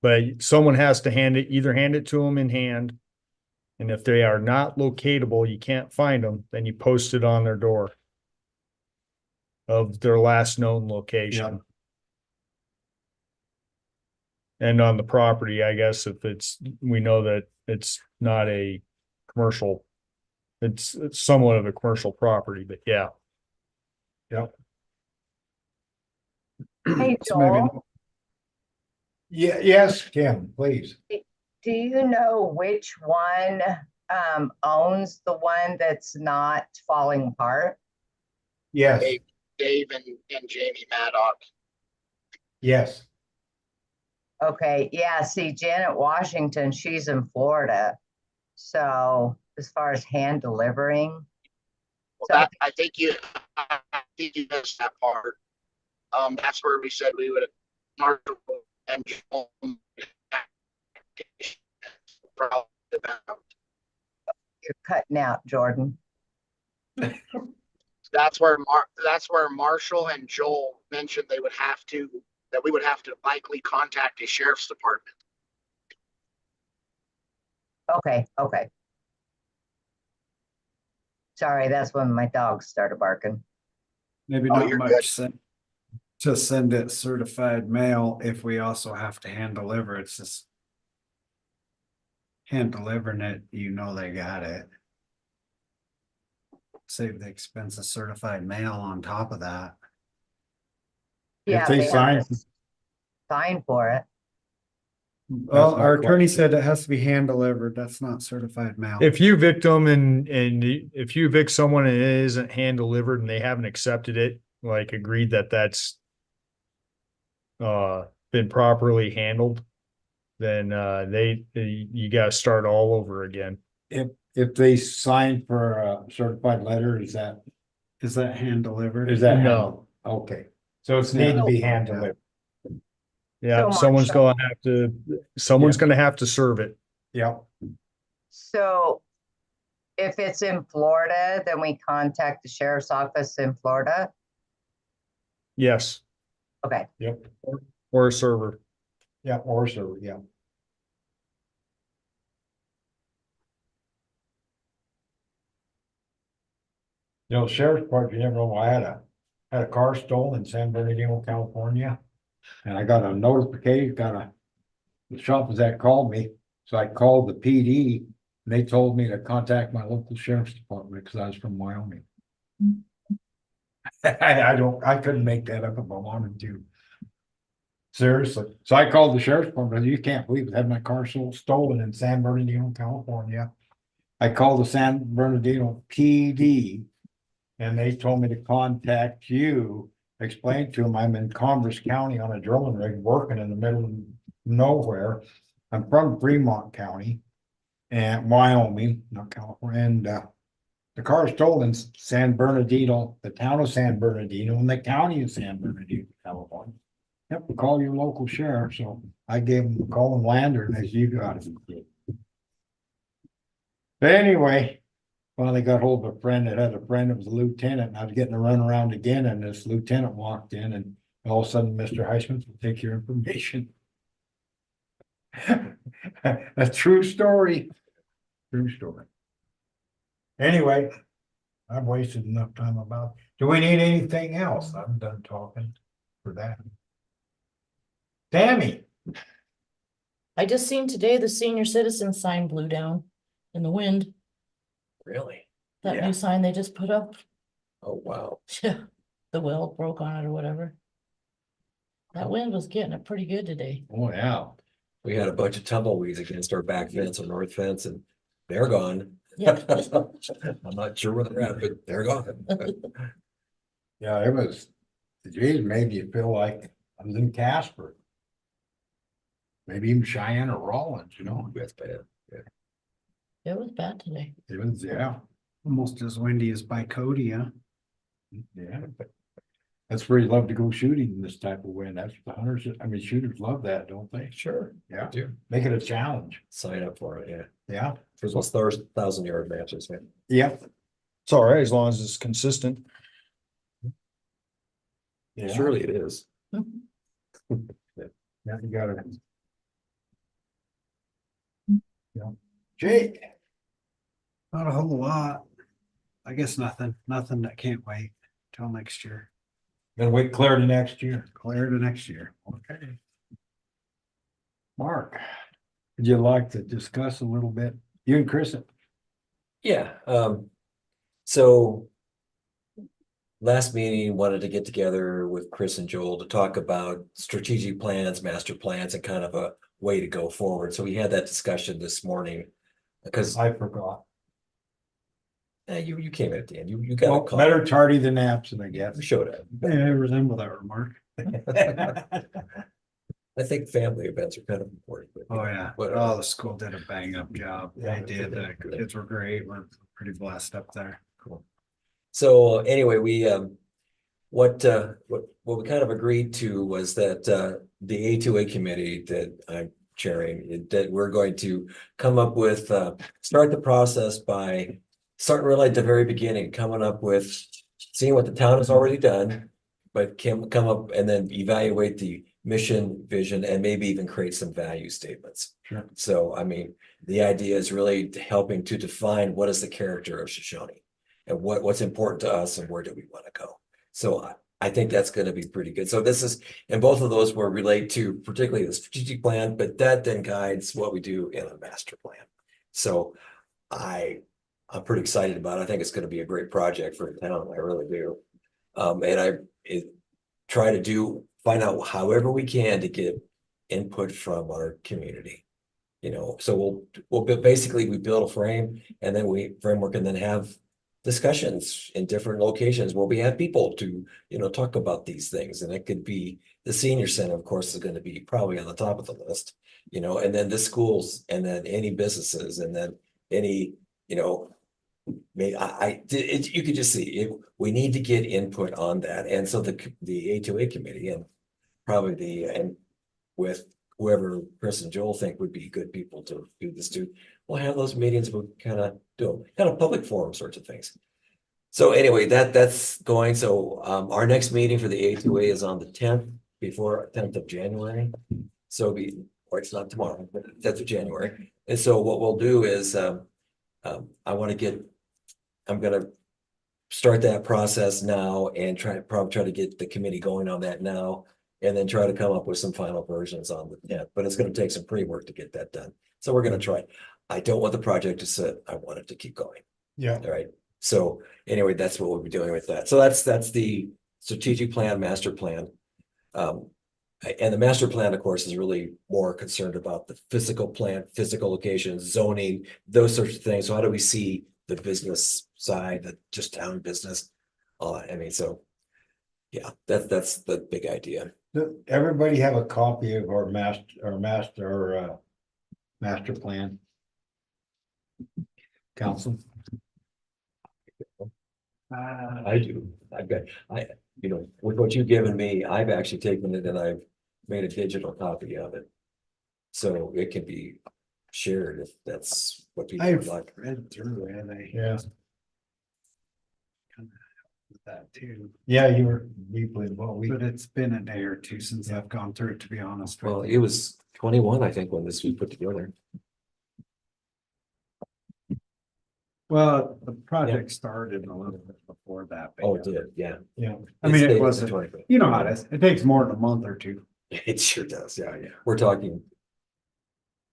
But someone has to either hand it to them in hand. And if they are not locatable, you can't find them, then you post it on their door of their last known location. And on the property, I guess, if we know that it's not a commercial, it's somewhat of a commercial property, but yeah. Yep. Hey, So maybe- Joel, Yeah, yes, Kim, please. do you know which one owns the one that's not falling apart? Yes, Dave and Jamie Maddock. yes. Okay, yeah, see Janet Washington, she's in Florida. So as far as hand delivering, Well, So- that, I think you missed that part. That's where we said we would, Marshall and Joel you're cutting out, Jordan. that's where Marshall and Joel mentioned that we would have to likely contact the sheriff's department. Okay, okay. Sorry, that's when my dogs started barking. Maybe Oh, not you're much to send it certified mail if we also have to hand deliver. It's just hand delivering it, you know they got it. Save the expense of certified mail on top of that. Yeah, they they have sign- to sign for it. Well, my our attorney question. said it has to be hand delivered. That's not certified mail. If you evict them and if you evict someone and it isn't hand delivered and they haven't accepted it, like agreed that that's been properly handled, then you gotta start all over again. If they sign for a certified letter, is that hand delivered? No. Okay, so it's need to be hand delivered. Yeah, So someone's Marshall- gonna have to serve it. Yeah, So if it's in Florida, then we contact the sheriff's office in Florida. Yes, Okay, yep, or a server. yeah, or so, yeah. You know, sheriff's department, you never know, I had a car stolen in San Bernardino, California. And I got a notification, the shop was that called me, so I called the PD. And they told me to contact my local sheriff's department because I was from Wyoming. I couldn't make that up if I wanted to. Seriously, so I called the sheriff's department, you can't believe it, had my car stolen in San Bernardino, California. I called the San Bernardino PD. And they told me to contact you, explain to them I'm in Commerce County on a drilling rig, working in the middle of nowhere. I'm from Fremont County and Wyoming, not California, and the car is stolen in San Bernardino, the town of San Bernardino, and the county of San Bernardino, California. Yep, call your local sheriff, so I gave him a call in Lander as you got it. But anyway. Finally got hold of a friend that had a friend that was a lieutenant, and I was getting to run around again, and this lieutenant walked in, and all of a sudden, Mr. Heisman will take your information. A true story. True story. Anyway, I've wasted enough time about, do we need anything else? I'm done talking for that. Tammy, I just seen today the senior citizen sign blew down in the wind. Really? That Yeah. new sign they just put up. Oh, wow. Yeah, the weld broke on it or whatever. That wind was getting it pretty good today. oh yeah, We had a bunch of tumbleweeds against our back fence or north fence and they're gone. Yeah. I'm not sure where they're at, but they're gone. yeah, it was, geez, made you feel like I was in Casper. Maybe even Cheyenne or Rollins, you know, That's bad. It was bad today. it was, yeah, Almost as windy as by Cody, huh? yeah. That's where you love to go shooting in this type of wind. That's the hunters, I mean, shooters love that, don't they? Sure. Yeah, Do make it a challenge. sign up for it, yeah. Yeah, For those 1,000-yard matches, man. yeah, It's all right as long as it's consistent. yeah. Surely it is. Yeah, you gotta. Yeah, Jake, Not a whole lot. I guess nothing that can't wait till next year. gonna wait clear to next year. Clear to next year. Okay. Mark, would you like to discuss a little bit? You and Chris, Yeah, so last meeting wanted to get together with Chris and Joel to talk about strategic plans, master plans, and kind of a way to go forward. So we had that discussion this morning. Because I forgot. you came at the end, you got a Well, call. better tardy than absent, I You guess. showed up. Yeah, I resemble that remark. I think family events are kind of important. but, Oh, yeah. whatever. Oh, the school did a bang up job. Yeah, They did. The good. kids were great. We're pretty blessed up there. So anyway, what we kind of agreed to was that the A2A committee that I'm chairing, that we're going to come up with, start the process by starting really at the very beginning, coming up with, seeing what the town has already done, but can come up and then evaluate the mission, vision, and maybe even create some value statements. Sure. So, I mean, the idea is really helping to define what is the character of Shoshoni and what's important to us and where do we want to go. So I think that's going to be pretty good. So this is, and both of those will relate to particularly the strategic plan, but that then guides what we do in a master plan. So I'm pretty excited about it. I think it's going to be a great project for the town. I really do. And try to find out however we can to get input from our community. You know, so basically we build a frame and then framework and then have discussions in different locations where we have people to, talk about these things. And it could be the senior center, of course, is going to be probably on the top of the list, and then the schools and then any businesses and then any, you could just see we need to get input on that. And so the A2A committee and probably and with whoever Chris and Joel think would be good people to do this to, we'll have those meetings, we'll kind of do kind of public forum sorts of things. So anyway, that's going. So our next meeting for the A2A is on the 10th, before 10th of January. So it's not tomorrow, but 10th of January. And so what we'll do is I'm gonna start that process now and probably try to get the committee going on that now. And then try to come up with some final versions on the 10th, but it's going to take some pre-work to get that done. So we're going to try. I don't want the project to sit. I want it to keep going. Yeah. All right. So anyway, that's what we'll be doing with that. So that's the strategic plan, master plan. And the master plan, of course, is really more concerned about the physical plan, physical locations, zoning, those sorts of things. So how do we see the business side, the just town business? So yeah, that's the big idea. Everybody have a copy of our master plan? Council? I do. With what you've given me, I've actually taken it and I've made a digital copy of it. So it can be shared if that's what people would I've like. read through it. Yeah. Kind of with that too. Yeah, you were deeply involved. But it's been a day or two since I've gone through it, to be honest. with Well, you. it was 21, I think, when this was put together. Well, the project started a little bit before that. but Oh, yeah. it did, yeah. Yeah. I mean, stayed it at the wasn't, 25th. you know how it is. It takes more than a month or two. It sure does, yeah. Yeah. We're talking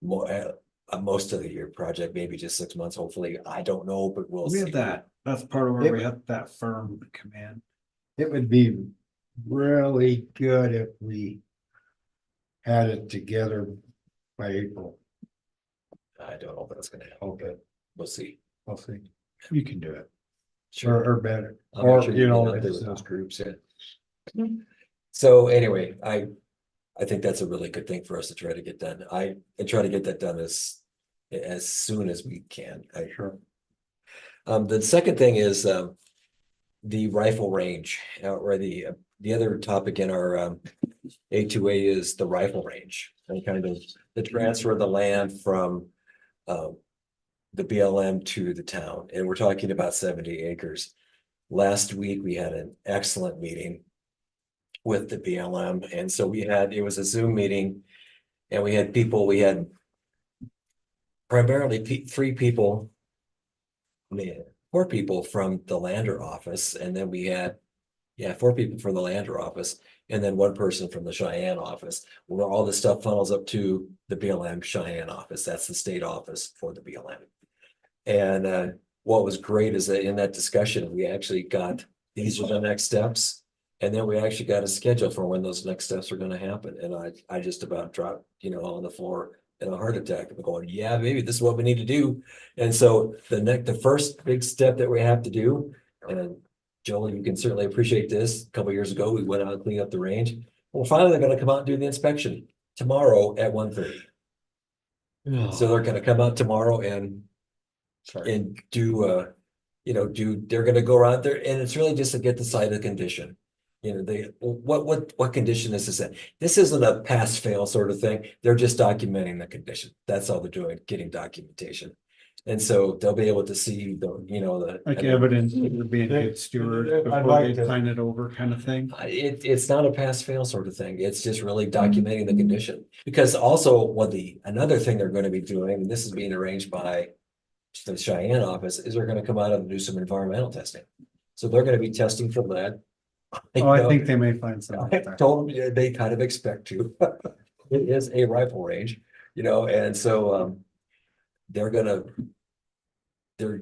more, most of the year project, maybe just 6 months, hopefully. I don't know, but we'll We see. had that. That's part of where we had that firm come in. It would be really good if we had it together by April. I don't know if that's gonna happen. Okay, We'll see. I'll see. You can do it. Or better. I'll make Or, sure you get know, out there it's, with those groups, yeah. So anyway, I think that's a really good thing for us to try to get done. And try to get that done as soon as we can. sure. The second thing is the rifle range, or the other topic in our A2A is the rifle range and kind of the transfer of the land from the BLM to the town. And we're talking about 70 acres. Last week, we had an excellent meeting with the BLM. And so it was a Zoom meeting and we had primarily four people from the Lander office. And then we had, 4 people from the Lander office and then 1 person from the Cheyenne office, where all the stuff funnels up to the BLM Cheyenne office. That's the state office for the BLM. And what was great is that in that discussion, we actually got, these are the next steps. And then we actually got a schedule for when those next steps are going to happen. And I just about dropped, on the floor and a heart attack. I'm going, yeah, maybe this is what we need to do. And so the first big step that we have to do, and Joel, you can certainly appreciate this. A couple years ago, we went out and cleaned up the range. Well, finally, they're gonna come out and do the inspection tomorrow at 1:30. So they're gonna come out tomorrow and do, they're gonna go around there, and it's really just to get the site of condition. What condition is this in? This isn't a pass fail sort of thing. They're just documenting the condition. That's all they're doing, getting documentation. And so they'll be able to see Like evidence that you're being a good steward I'd before like they to- sign it over kind of thing. It's not a pass fail sort of thing. It's just really documenting the condition. Because also another thing they're going to be doing, and this is being arranged by the Cheyenne office, is they're going to come out and do some environmental testing. So they're going to be testing for lead. Oh, I think they may find some. I told them they kind of expect to. It is a rifle range, and so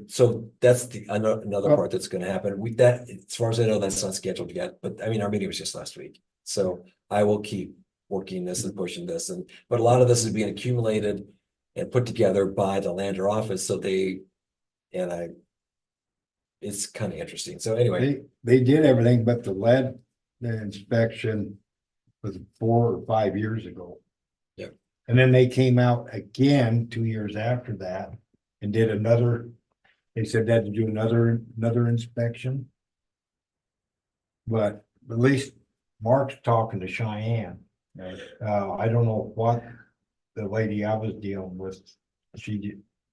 so that's another part that's gonna happen. As far as I know, that's not scheduled yet, but I mean, our meeting was just last week. So I will keep working this and pushing this, but a lot of this is being accumulated and put together by the Lander office, it's kind of interesting. So anyway. They did everything but the inspection was 4 or 5 years ago. Yep. And then they came out again 2 years after that and did they said they had to do another inspection. But at least Mark's talking to Cheyenne. I don't know what the lady I was dealing with,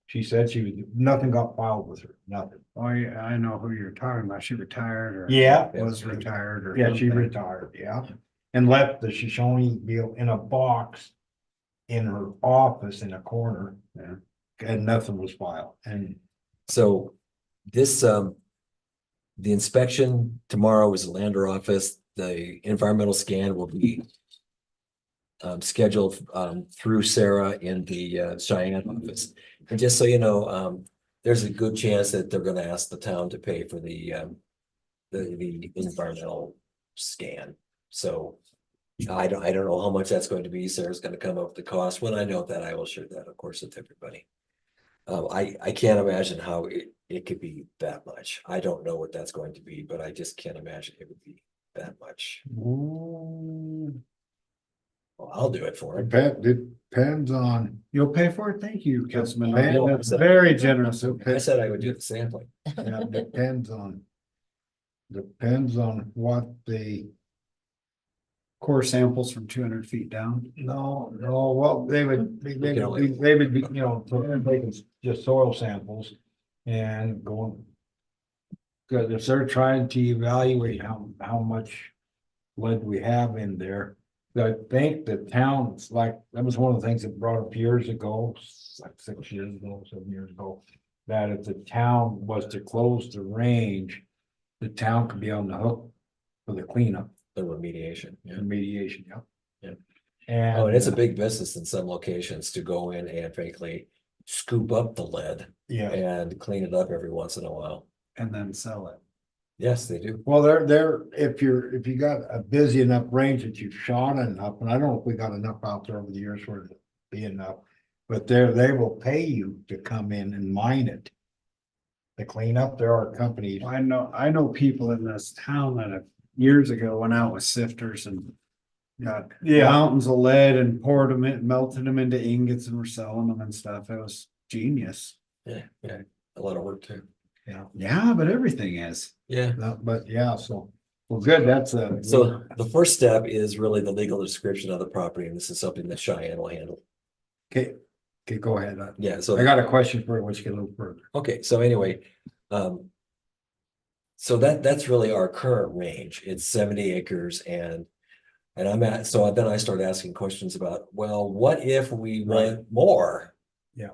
she said nothing got filed with her, nothing. Oh, yeah, I know who you're talking about. She retired or. Yeah. Was retired or. Yeah, she something. retired, yeah, and left the Shoshoni deal in a box in her office in a corner. Yeah. And nothing was filed, and So this, the inspection tomorrow is the Lander office. The environmental scan will be scheduled through Sarah in the Cheyenne office. And just so you know, there's a good chance that they're gonna ask the town to pay for the environmental scan. So I don't know how much that's going to be. Sarah's gonna come up with the cost. When I know that, I will share that, of course, with everybody. I can't imagine how it could be that much. I don't know what that's going to be, but I just can't imagine it would be that much. Well, I'll do it for him. depends on. You'll pay for it? Thank you, Councilman. Yeah. That's very generous. I said I would do the sampling. Yeah, depends on what they. Core samples from 200 feet down. No, well, they would be, taking just soil samples and going. Cause if they're trying to evaluate how much lead we have in there, I think the town's that was one of the things that brought up years ago, like 6 years ago, 7 years ago. That if the town was to close the range, the town could be on the hook for the cleanup. The remediation, yeah. Remediation, yeah. Yeah. And. Oh, and it's a big business in some locations to go in and frankly scoop up the lead Yeah, and clean it up every once in a while. And then sell it. Yes, they do. well, if you got a busy enough range that you've shot enough, and I don't know if we got enough out there over the years for it to be enough. But they will pay you to come in and mine it. To clean up, there are companies. I know people in this town that have years ago went out with sifters and got mountains of lead and poured them in, melted them into ingots and were selling them and stuff. It was genius. Yeah, a lot of work too. Yeah, but everything is. Yeah. But yeah, so, well, good, that's So the first step is really the legal description of the property, and this is something that Cheyenne will handle. Okay, go ahead. Yeah, so I got a question for you, once you get a little further. okay, so anyway, so that's really our current range. It's 70 acres and so then I started asking questions about, well, what if we want more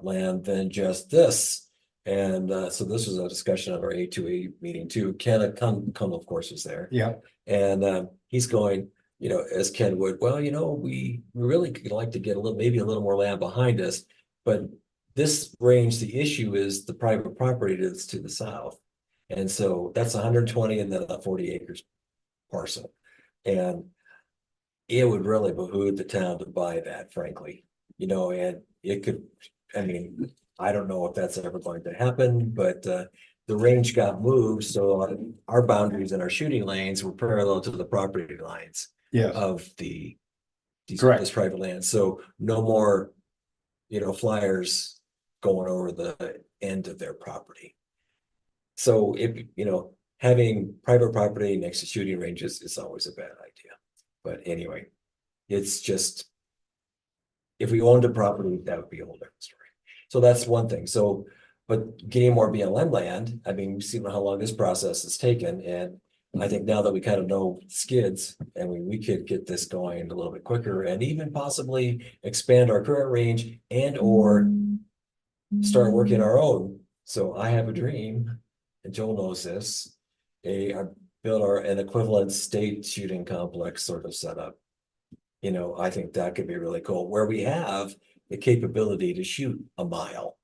land than just this? And so this was a discussion of our A2A meeting too. Ken come of course was there. Yeah. And he's going, as Ken would, well, we really could like to get maybe a little more land behind us, but this range, the issue is the private property that's to the south. And so that's 120 and then a 40 acres parcel. And it would really behoove the town to buy that, frankly. You know, and it could, I mean, I don't know if that's ever going to happen, but the range got moved, so our boundaries and our shooting lanes were parallel to the property lines Yes, of Correct. this private land, so no more, you know, flyers going over the end of their property. So if, you know, having private property next to shooting ranges is always a bad idea. But anyway, it's just, if we owned a property, that would be a whole different story. So that's one thing. So, but getting more BLM land, I mean, we've seen how long this process has taken, and I think now that we kind of know skids, and we could get this going a little bit quicker and even possibly expand our current range and or start working our own. So I have a dream, and Joel knows this. I built an equivalent state shooting complex sort of setup. You know, I think that could be really cool, where we have the capability to shoot a mile.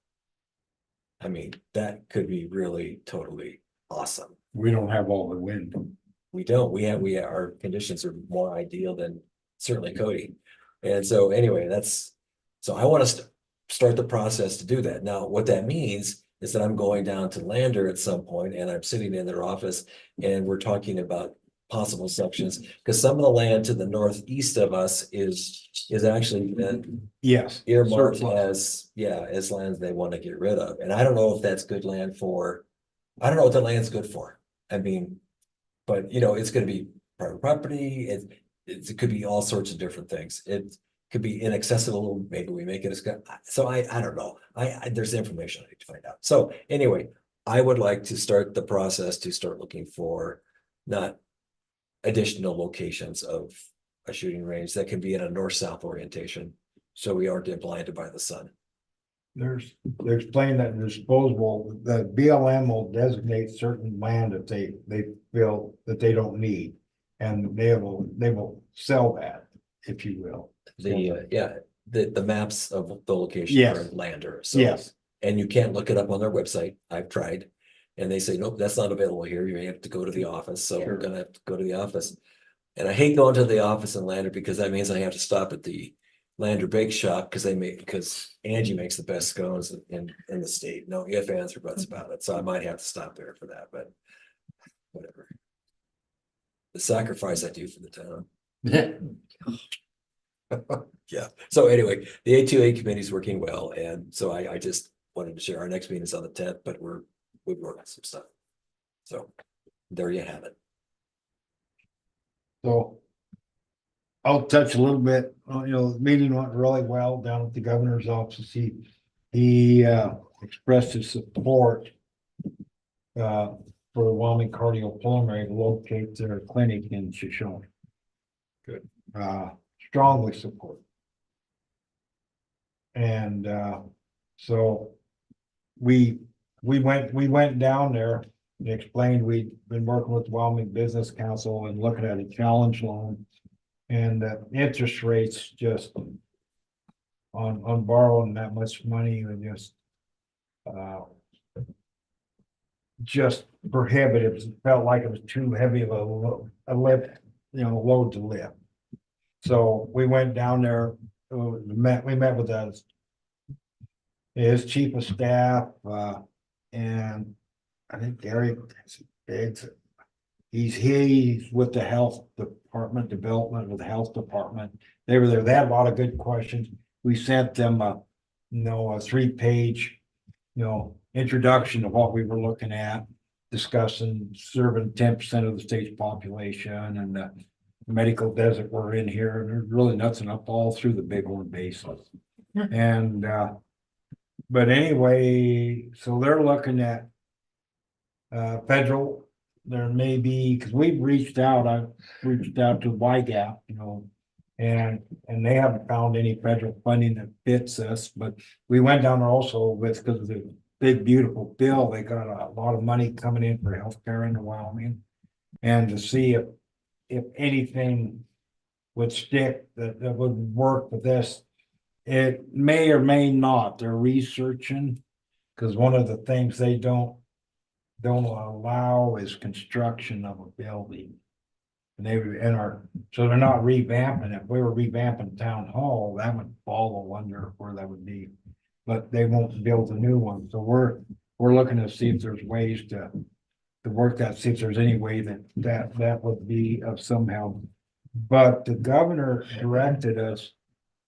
I mean, that could be really totally awesome. we don't have all the wind. We don't, our conditions are more ideal than certainly Cody. And so anyway, so I want to start the process to do that. Now, what that means is that I'm going down to Lander at some point, and I'm sitting in their office, and we're talking about possible sections, because some of the land to the northeast of us is actually Yes. earmarked surplus. as lands they want to get rid of. And I don't know if that's good land I don't know what the land's good for. I mean, but you know, it's gonna be private property, it could be all sorts of different things. It could be inaccessible, maybe we make it as good. So I don't know. There's information I need to find out. So anyway, I would like to start the process to start looking for not additional locations of a shooting range that can be in a north-south orientation, so we aren't blinded by the sun. They explain that disposable, the BLM will designate certain land that they feel that they don't need. And they will sell that, if you will. The maps of the location Yes. are in Lander, so. Yes, And you can't look it up on their website. I've tried. And they say, nope, that's not available here. You have to go to the office. So we're gonna have to go to the office. And I hate going to the office in Lander because that means I have to stop at the Lander Bake Shop because Angie makes the best scones in the state. No ifs, ands, or buts about it. So I might have to stop there for that, but whatever. The sacrifice I do for the town. Yeah. So anyway, the A2A committee is working well. And so I just wanted to share. Our next meeting is on the 10th, but we've worked on some stuff. So there you have it. so. I'll touch a little bit, the meeting went really well down at the governor's office. He expressed his support. For the Wyoming Cardiopulmonary to locate their clinic in Shoshoni. Good. Strongly support. And so we went down there and explained we'd been working with the Wyoming Business Council and looking at a challenge loan. And interest rates just on borrowing that much money and just prohibitive. It felt like it was too heavy of a lift, load to lift. So we went down there, we met with his chief of staff, and I think Gary, he's with the health department, development with the health department. They were there. They had a lot of good questions. We sent them a 3-page, introduction of what we were looking at, discussing serving 10% of the state's population and the medical desert we're in here. And there's really nothing up all through the Bighorn Basin. And, but anyway, so they're looking at federal. There may be, because I've reached out to YGAP, and they haven't found any federal funding that fits us, but we went down there also because of the big, beautiful bill. They got a lot of money coming in for healthcare in Wyoming. And to see if anything would stick that would work with this, it may or may not. They're researching, because one of the things they don't allow is construction of a building. And they were in our, so they're not revamping. If we were revamping town hall, that would fall under where that would be. But they won't build a new one, so we're looking to see if there's ways to work that, see if there's any way that would be of some help. But the governor directed us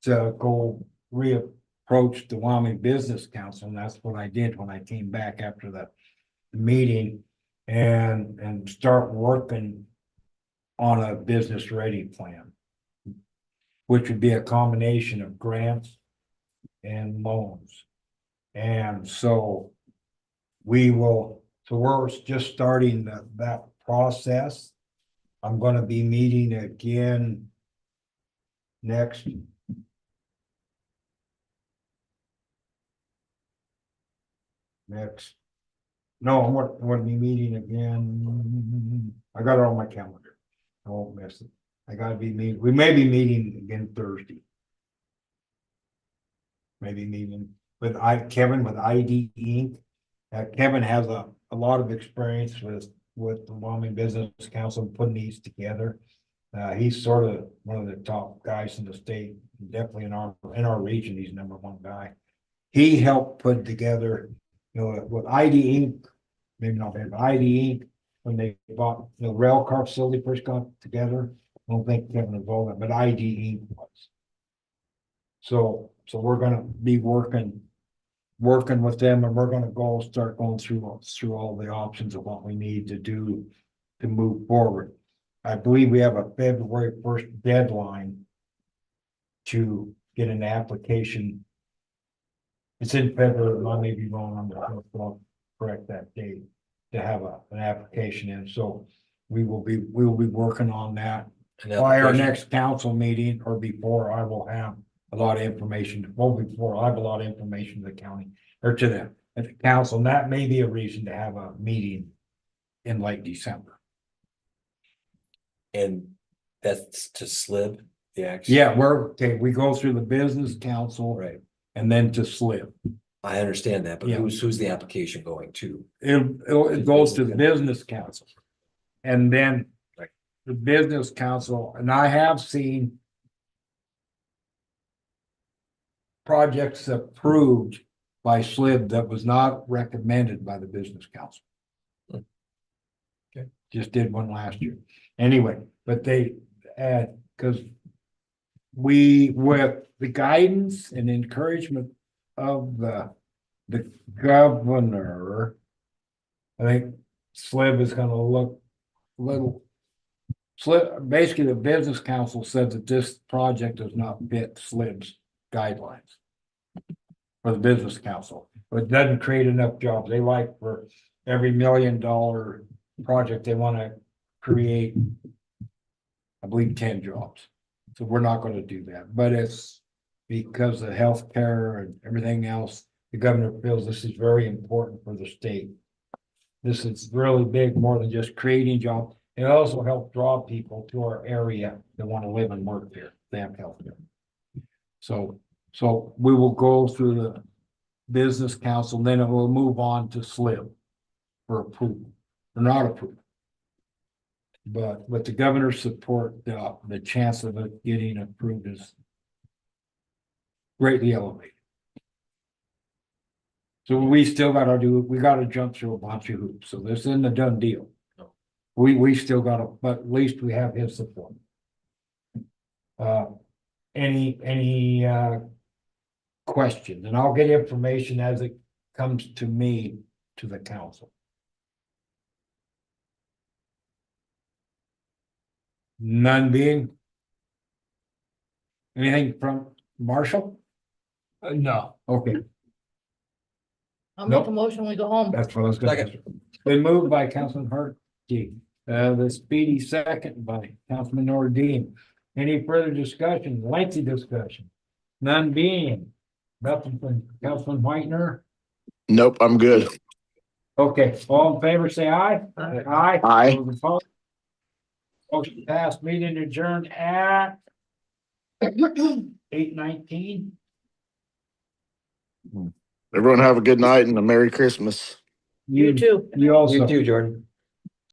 to go reapproach the Wyoming Business Council, and that's what I did when I came back after the meeting and start working on a business ready plan, which would be a combination of grants and loans. And so we're just starting that process. I'm gonna be meeting again next. No, I'm gonna be meeting again. I got it on my calendar. I won't miss it. I gotta be meeting, we may be meeting again Thursday. Maybe meeting with Kevin with ID Inc. Kevin has a lot of experience with the Wyoming Business Council putting these together. He's sort of one of the top guys in the state, definitely in our region, he's #1 guy. He helped put together, with ID Inc., maybe not him, but ID Inc., when they bought the rail car facility first got together. I don't think Kevin was involved, but ID Inc. was. So we're gonna be working with them, and we're gonna start going through all the options of what we need to do to move forward. I believe we have a February 1st deadline to get an application. It's in February, I may be wrong on the, I'll correct that date, to have an application in, so we will be working on that. By our next council meeting or before, I will have a lot of information, before I have a lot of information to the county or to the council, and that may be a reason to have a meeting in late December. And that's to SLIB, the action. Yeah, we go through the business council. Right. And then to SLIB. I understand that, but Yeah. who's the application going to? It goes to the business council. And then Right. the business council, and I have seen projects approved by SLIB that was not recommended by the business council. Okay. Just did one last year. Anyway, but they add, because with the guidance and encouragement of the governor, I think SLIB is gonna look a little. SLIB, basically, the business council said that this project does not fit SLIB's guidelines. For the business council, but it doesn't create enough jobs. They like for every $1 million project, they wanna create, I believe, 10 jobs. So we're not gonna do that, but it's because of healthcare and everything else, the governor feels this is very important for the state. This is really big, more than just creating jobs. It also helps draw people to our area that want to live and work here. They have healthcare. So we will go through the business council, then it will move on to SLIB for approval, or not approval. But with the governor's support, the chance of it getting approved is greatly elevated. So we gotta jump through a bunch of hoops, so this isn't a done deal. We still gotta, but at least we have his support. Any questions, and I'll get information as it comes to me, to the council. None being. Anything from Marshall? No. Okay, I'll make a Nope. motion, we go home. that's what I was gonna. Been moved by Councilman Hartke, the speedy second by Councilman Nordine. Any further discussion, lengthy discussion? None being. Nothing from Councilman Whitener. Nope, I'm good. Okay, all in favor, say aye. Aye. Aye. Aye. Those opposed? Motion passed, meeting adjourned at 8:19. Everyone have a good night and a Merry Christmas. You too. You also. You too, Jordan.